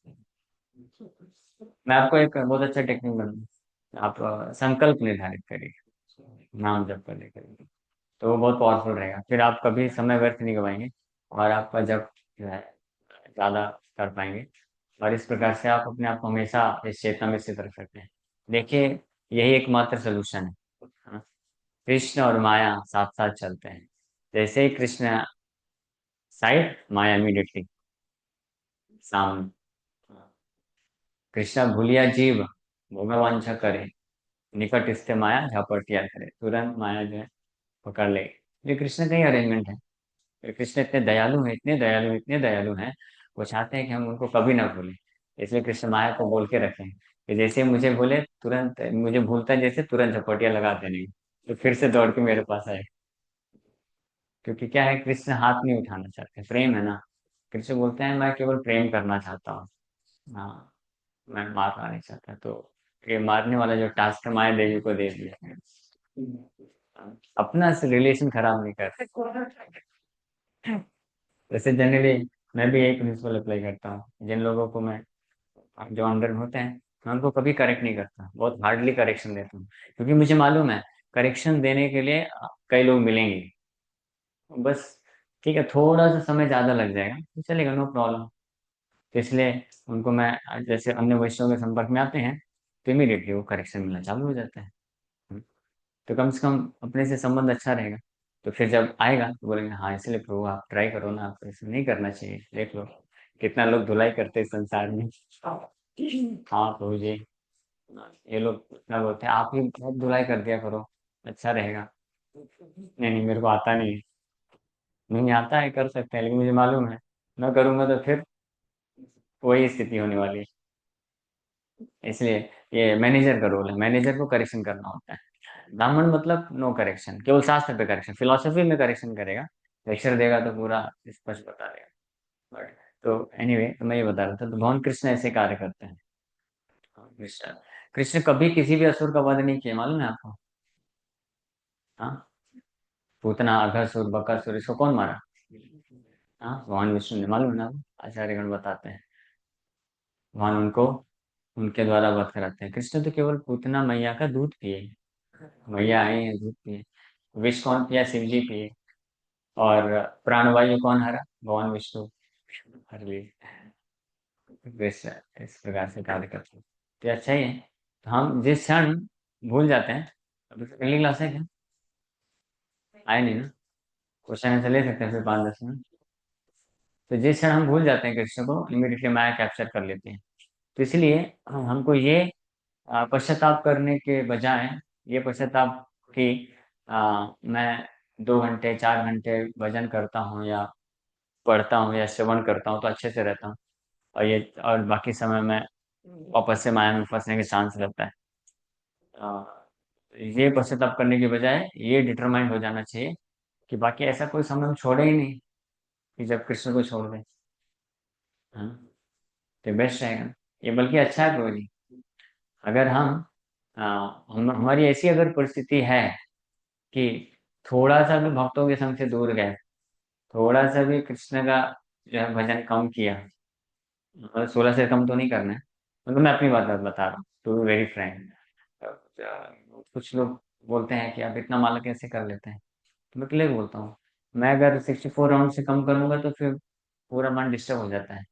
मैं आपको एक बहुत अच्छा टेक्निक बताऊँ, आप संकल्प निर्धारित करिए नाम जप करने के लिए, तो वो बहुत पावरफुल रहेगा, फिर आप कभी समय व्यर्थ नहीं गवाएंगे, और आपका जप जो है ज्यादा कर पाएंगे। और इस प्रकार से आप अपने आप को हमेशा इस चेतना में स्थित रख सकते हैं। देखिए, यही एकमात्र सोल्यूशन है ना? कृष्ण और माया साथ साथ चलते हैं। जैसे ही कृष्ण साइड, माया इमीडिएटली सामने। कृष्णा भूलिया जीव, भोगवांछा करे, निकट स्थे माया झपटिया करे, तुरंत माया जो है पकड़ ले। ये कृष्ण का ही अरेंजमेंट है। ये कृष्ण इतने दयालु हैं, इतने दयालु, इतने दयालु हैं, वो चाहते हैं कि हम उनको कभी ना भूलें। इसलिए कृष्ण माया को बोल के रखे हैं कि जैसे मुझे भूले, तुरंत मुझे भूलता है जैसे, तुरंत झपटिया लगा देने की, तो फिर से दौड़ के मेरे पास आए। क्योंकि क्या है, कृष्ण हाथ नहीं उठाना चाहते, प्रेम है ना। कृष्ण बोलते हैं मैं केवल प्रेम करना चाहता हूँ, हाँ, मैं मारना नहीं चाहता। तो ये मारने वाला जो टास्क है माया देवी को दे दिया है। अपना रिलेशन खराब नहीं करते। वैसे जनरली मैं भी यही प्रिंसिपल अप्लाई करता हूँ, जिन लोगों को मैं, जो अंडर होते हैं, मैं उनको कभी करेक्ट नहीं करता, बहुत हार्डली करेक्शन देता हूँ, क्योंकि मुझे मालूम है करेक्शन देने के लिए कई लोग मिलेंगे, बस ठीक है, थोड़ा सा समय ज्यादा लग जाएगा तो चलेगा, नो प्रॉब्लम। तो इसलिए उनको मैं, जैसे अन्य वैश्यों के संपर्क में आते हैं तो इमीडिएटली वो करेक्शन मिलना चालू हो जाता है। तो कम से कम अपने से संबंध अच्छा रहेगा। तो फिर जब आएगा तो बोलेंगे हाँ, इसलिए प्रभु आप ट्राई करो ना, आपको ऐसे नहीं करना चाहिए, देख लो कितना लोग धुलाई करते हैं संसार में। हाँ प्रभु जी, ये लोग इतना बोलते हैं, आप ही बहुत धुलाई कर दिया करो, अच्छा रहेगा। नहीं नहीं, मेरे को आता नहीं है। नहीं आता है, कर सकते हैं, लेकिन मुझे मालूम है मैं करूंगा तो फिर वही स्थिति होने वाली है। इसलिए ये मैनेजर का रोल है, मैनेजर को करेक्शन करना होता है। ब्राह्मण मतलब नो करेक्शन, केवल शास्त्र पे करेक्शन, फिलोसफी में करेक्शन करेगा, लेक्चर देगा तो पूरा स्पष्ट बता देगा। But, तो एनीवे, तो मैं ये बता रहा था, तो भगवान कृष्ण ऐसे कार्य करते हैं। कृष्ण कृष्ण कभी किसी भी असुर का वध नहीं किया, मालूम है आपको? हाँ, पूतना, अघसुर, बकासुर, इसको कौन मारा? हाँ, भगवान विष्णु ने, मालूम है ना आपको? आचार्यगण बताते हैं, भगवान उनको उनके द्वारा वध कराते हैं। कृष्ण तो केवल पूतना मैया का दूध पिए, मैया आई है दूध पिए। विष कौन पिया? शिव जी पिए। और प्राणवायु कौन हरा? भगवान विष्णु हर लिए। कृष्ण इस प्रकार से कार्य करते हैं, तो ये अच्छा ही है। तो हम जिस क्षण भूल जाते हैं, अभी तो अगली क्लास है क्या? आए नहीं ना? क्वेश्चन आंसर ले सकते हैं फिर 5-10 मिनट। तो जिस क्षण हम भूल जाते हैं कृष्ण को, इमीडिएटली माया कैप्चर कर लेती है। तो इसलिए हमको ये पश्चाताप करने के बजाय, ये पश्चाताप कि मैं 2 घंटे 4 घंटे भजन करता हूँ या पढ़ता हूँ या श्रवण करता हूँ तो अच्छे से रहता हूँ, और बाकी समय में वापस से माया में फंसने के चांस रहता है। अ, ये पश्चाताप करने के बजाय ये डिटरमाइंड हो जाना चाहिए कि बाकी ऐसा कोई समय हम छोड़े ही नहीं कि जब कृष्ण को छोड़ दें। हाँ, तो बेस्ट रहेगा ये, बल्कि अच्छा है प्रभु जी। अगर अ, हमारी ऐसी अगर परिस्थिति है कि थोड़ा सा भी भक्तों के संग से दूर गए, थोड़ा सा भी कृष्ण का जो है भजन कम किया, मतलब 16 से कम तो नहीं करना है, मतलब मैं अपनी बात बता रहा हूँ, टू बी वेरी फ्रैंक। कुछ लोग बोलते हैं कि आप इतना माला कैसे कर लेते हैं, तो मैं क्लियर बोलता हूँ, मैं अगर 64 राउंड से कम करूंगा तो फिर पूरा मन डिस्टर्ब हो जाता है,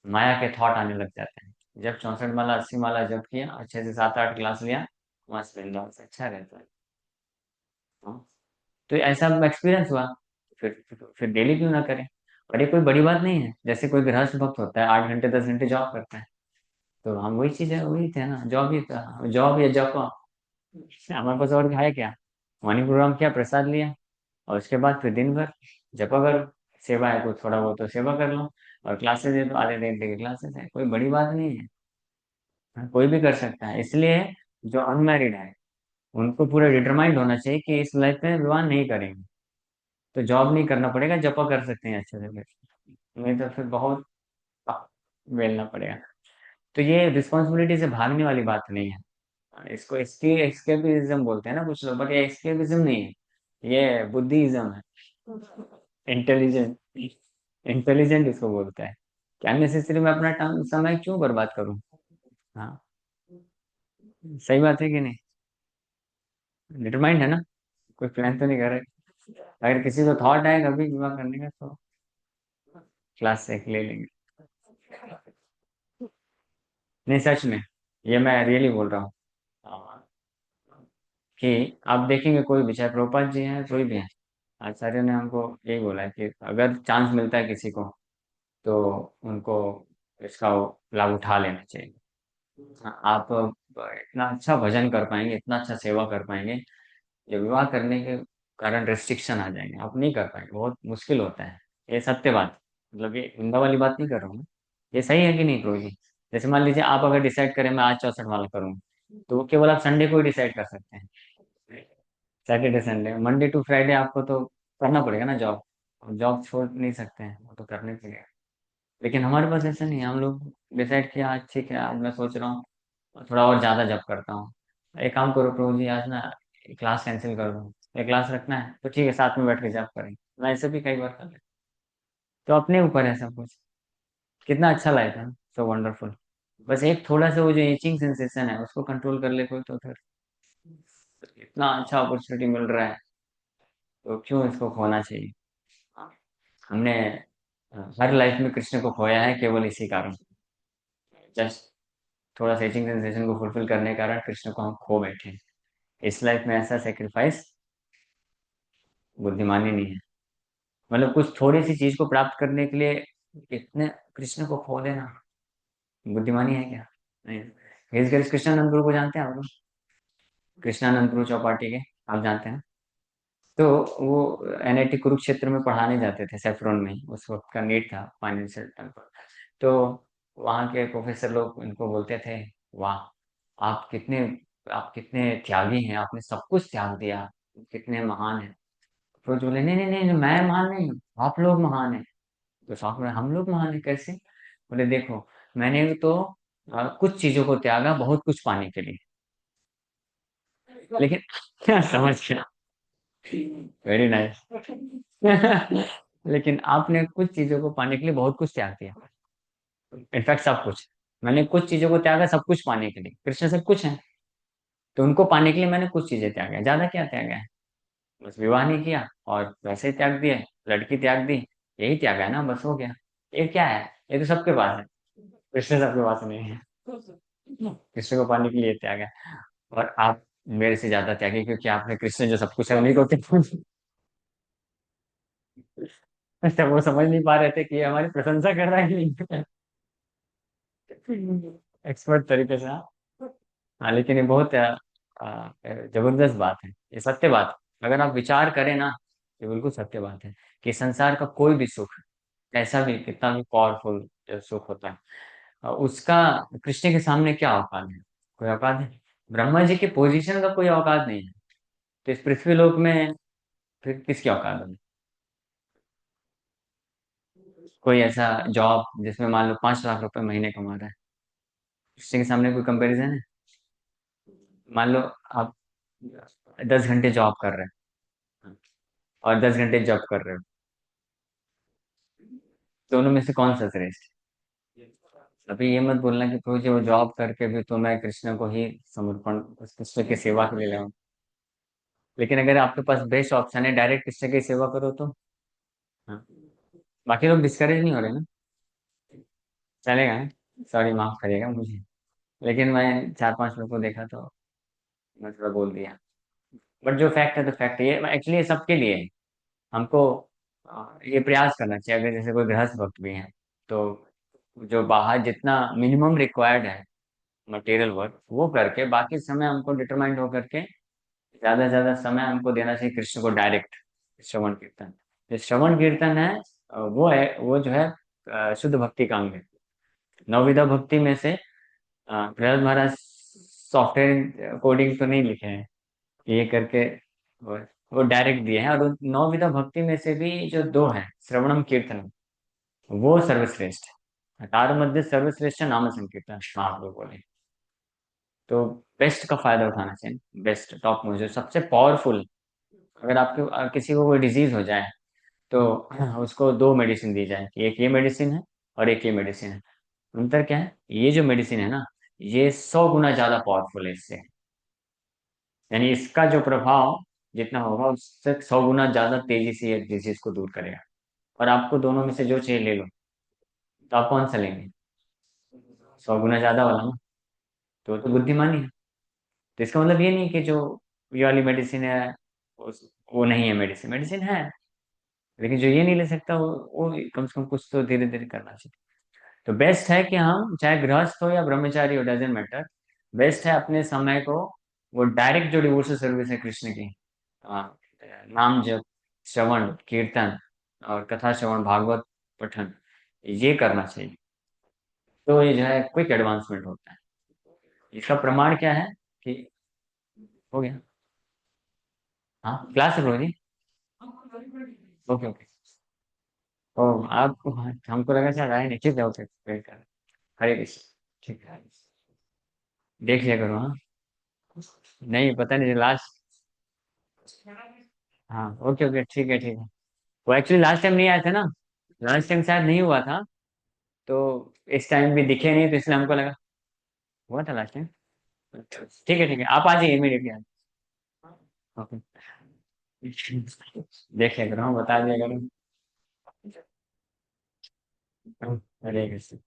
माया के थॉट आने लग जाते हैं। जब 64 माला 80 माला जप किया, अच्छे से 7-8 क्लास लिया, मस्त बिंदास अच्छा रहता है। हाँ, तो ऐसा एक्सपीरियंस हुआ, फिर डेली क्यों ना करें। और ये कोई बड़ी बात नहीं है, जैसे कोई गृहस्थ भक्त होता है 8 घंटे 10 घंटे जॉब करता है, तो हम वही चीज है, वही थे ना, जॉब ही था, जॉब या जॉब। हमारे पास और है क्या, मॉर्निंग प्रोग्राम किया, प्रसाद लिया, और उसके बाद फिर दिन भर जब अगर सेवा है तो थोड़ा बहुत तो सेवा कर लो, और क्लासेस है तो आधे घंटे की क्लासेस है, कोई बड़ी बात नहीं है। हाँ, कोई भी कर सकता है। इसलिए जो अनमैरिड है उनको पूरा डिटरमाइंड होना चाहिए कि इस लाइफ में विवाह नहीं करेंगे, तो जॉब नहीं करना पड़ेगा, जपा कर सकते हैं अच्छे से फिर। नहीं तो फिर बहुत बेलना पड़ेगा। तो ये रिस्पॉन्सिबिलिटी से भागने वाली बात नहीं है, इसको इसकी एस्केपिज्म बोलते हैं ना कुछ लोग, बट ये एस्केपिज्म नहीं है, ये बुद्धिज्म है। इंटेलिजेंट, इंटेलिजेंट इसको बोलता है। क्या नेसेसरी मैं अपना टाइम समय क्यों बर्बाद करूं। हाँ, सही बात है कि नहीं। डिटरमाइंड है ना, कोई प्लान तो नहीं कर रहे। अगर किसी को थॉट आए कभी विवाह करने का तो क्लास से एक ले लेंगे। नहीं सच में, ये मैं रियली बोल रहा हूँ। हाँ, कि आप देखेंगे कोई भी, चाहे प्रभुपाद जी हैं कोई भी है, आचार्य ने हमको यही बोला है कि अगर चांस मिलता है किसी को तो उनको इसका लाभ उठा लेना चाहिए। हाँ, आप इतना अच्छा भजन कर पाएंगे, इतना अच्छा सेवा कर पाएंगे, ये विवाह करने के कारण रेस्ट्रिक्शन आ जाएंगे, आप नहीं कर पाएंगे, बहुत मुश्किल होता है। ये सत्य बात, मतलब ये निंदा वाली बात नहीं कर रहा हूँ मैं। ये सही है कि नहीं प्रभु जी। जैसे मान लीजिए आप अगर डिसाइड करें मैं आज 64 माला करूंगा, तो वो केवल आप संडे को ही डिसाइड कर सकते हैं, Saturday Sunday, Monday to Friday आपको तो करना पड़ेगा ना जॉब, जॉब छोड़ नहीं सकते हैं, वो तो करने पड़ेगा। लेकिन हमारे पास ऐसा नहीं है, हम लोग डिसाइड किया आज ठीक है, आज मैं सोच रहा हूँ थोड़ा और ज्यादा जॉब करता हूँ, एक काम करो प्रभु जी आज ना क्लास कैंसिल कर दो, एक क्लास रखना है तो ठीक है साथ में बैठ के जॉब करेंगे। मैं ऐसे भी कई बार कर लेता। तो अपने ऊपर है सब कुछ। कितना अच्छा लाइफ है, सो वंडरफुल। बस एक थोड़ा सा वो जो इचिंग सेंसेशन है उसको कंट्रोल कर ले कोई, तो फिर इतना अच्छा अपॉर्चुनिटी मिल रहा है, तो क्यों इसको खोना चाहिए। हमने हर लाइफ में कृष्ण को खोया है केवल इसी कारण, जस्ट थोड़ा सा एचिंग सेंसेशन को फुलफिल करने के कारण कृष्ण को हम खो बैठे हैं। इस लाइफ में ऐसा सेक्रीफाइस बुद्धिमानी नहीं है, मतलब कुछ थोड़ी सी चीज को प्राप्त करने के लिए इतने कृष्ण को खो देना बुद्धिमानी है क्या। नहीं। कृष्णानंद गुरु को जानते हैं आप लोग, कृष्णानंद गुरु चौपाटी के, आप जानते हैं। तो वो एनआईटी कुरुक्षेत्र में पढ़ाने जाते थे, सेफ्रॉन में ही उस वक्त का नीट था फाइनेंशियल टेम्पर। तो वहाँ के प्रोफेसर लोग इनको बोलते थे, वाह आप कितने आप कितने त्यागी हैं, आपने सब कुछ त्याग दिया, कितने महान हैं। तो जो बोले नहीं नहीं नहीं नहीं, मैं महान नहीं हूँ, आप लोग महान हैं। तो साहब बोले हम लोग महान हैं कैसे। बोले देखो मैंने तो कुछ चीजों को त्यागा बहुत कुछ पाने के लिए, लेकिन क्या समझ गया, वेरी नाइस। लेकिन आपने कुछ चीजों को पाने के लिए बहुत कुछ त्याग दिया, इनफैक्ट सब कुछ। मैंने कुछ चीजों को त्यागा सब कुछ पाने के लिए, कृष्ण सब कुछ है, तो उनको पाने के लिए मैंने कुछ चीजें त्यागा, ज्यादा क्या त्यागा है। बस विवाह नहीं किया और पैसे त्याग दिए, लड़की त्याग दी, यही त्यागा है ना, बस हो गया। ये क्या है, ये तो सबके पास है, कृष्ण सबके पास नहीं है। कृष्ण को पाने के लिए त्याग है। और आप मेरे से ज्यादा त्यागी, क्योंकि आपने कृष्ण जो सब कुछ है उन्हीं को त्यागा। अच्छा, वो समझ नहीं पा रहे थे कि ये हमारी प्रशंसा कर रहा है कि नहीं। एक्सपर्ट तरीके से, हाँ। हाँ, लेकिन ये बहुत जबरदस्त बात है, ये सत्य बात है। अगर आप विचार करें ना, ये बिल्कुल सत्य बात है कि संसार का कोई भी सुख, कैसा भी, कितना भी पावरफुल सुख होता है, उसका कृष्ण के सामने क्या औकात है? कोई औकात है? ब्रह्मा जी के पोजीशन का कोई औकात नहीं है, तो इस पृथ्वी लोक में फिर किसकी औकात होगी? कोई ऐसा जॉब जिसमें मान लो 5 लाख रुपए महीने कमा रहा है, कृष्ण के सामने कोई कंपैरिजन है? मान लो आप 10 घंटे जॉब कर रहे हैं और 10 घंटे जॉब कर रहे हो, दोनों में से कौन सा श्रेष्ठ है? अभी ये मत बोलना कि प्रभु जी वो जॉब करके भी तो मैं कृष्ण को ही समर्पण, उस कृष्ण की सेवा के लिए लाऊं। लेकिन अगर आपके पास बेस्ट ऑप्शन है डायरेक्ट कृष्ण की सेवा करो तो, हाँ, बाकी लोग डिस्करेज नहीं हो रहे ना, चलेगा ना? सॉरी, माफ करिएगा मुझे, लेकिन मैं 4-5 लोगों को देखा तो मैं थोड़ा बोल दिया। बट जो फैक्ट है तो फैक्ट है, ये एक्चुअली ये सबके लिए है। हमको ये प्रयास करना चाहिए, अगर जैसे कोई गृहस्थ भक्त भी है तो जो बाहर जितना मिनिमम रिक्वायर्ड है मटेरियल वर्क, वो करके बाकी समय हमको डिटरमाइंड होकर के ज्यादा से ज्यादा समय हमको देना चाहिए कृष्ण को डायरेक्ट। श्रवण कीर्तन, जो श्रवण कीर्तन है वो जो है शुद्ध भक्ति का अंग है। नवविधा भक्ति में से प्रहलाद महाराज सॉफ्टवेयर कोडिंग तो नहीं लिखे हैं कि ये करके, वो, वो डायरेक्ट दिए हैं। और उन नवविधा भक्ति में से भी जो दो है, श्रवणम कीर्तनम, वो सर्वश्रेष्ठ है। तार मध्य सर्वश्रेष्ठ नाम संकीर्तन, महाप्रभु बोले। तो बेस्ट का फायदा उठाना चाहिए, बेस्ट टॉप मोस्ट जो सबसे पावरफुल। अगर आपके किसी को कोई डिजीज हो जाए तो उसको दो मेडिसिन दी जाए कि एक ये मेडिसिन है और एक ये मेडिसिन है। अंतर क्या है? ये जो मेडिसिन है ना, ये 100 गुना ज्यादा पावरफुल है इससे, यानी इसका जो प्रभाव जितना होगा उससे 100 गुना ज्यादा तेजी से ये डिजीज को दूर करेगा। और आपको दोनों में से जो चाहिए ले लो, तो आप कौन सा लेंगे? 100 गुना ज्यादा वाला ना। तो बुद्धिमानी है। तो इसका मतलब ये नहीं कि जो ये वाली मेडिसिन है वो नहीं है, मेडिसिन मेडिसिन है, लेकिन जो ये नहीं ले सकता वो कम से कम कुछ तो धीरे धीरे करना चाहिए। तो बेस्ट है कि हम चाहे गृहस्थ हो या ब्रह्मचारी हो, डजेंट मैटर, बेस्ट है अपने समय को वो डायरेक्ट जो डिवोशल सर्विस है कृष्ण की, आ, नाम जप, श्रवण कीर्तन और कथा श्रवण, भागवत पठन, ये करना चाहिए। तो ये जो है क्विक एडवांसमेंट होता है। इसका प्रमाण क्या है कि हो गया? हाँ, क्लास है जी। Okay okay. ओ, आपको, हाँ, हमको लगा शायद आए नहीं, ठीक है, ओके, वेट कर। हरे कृष्ण। ठीक है, देख लिया करो, हाँ। नहीं, पता नहीं लास्ट। हाँ, ओके ओके, ठीक है ठीक है। वो एक्चुअली लास्ट टाइम नहीं आया था ना, लास्ट टाइम शायद नहीं हुआ था, तो इस टाइम भी दिखे नहीं, तो इसलिए हमको लगा हुआ था लास्ट टाइम। ठीक है, आप आ जाइए इमीडिएटली। ओके। देख लिया करो, हाँ, बता दिया करो। हरे कृष्ण।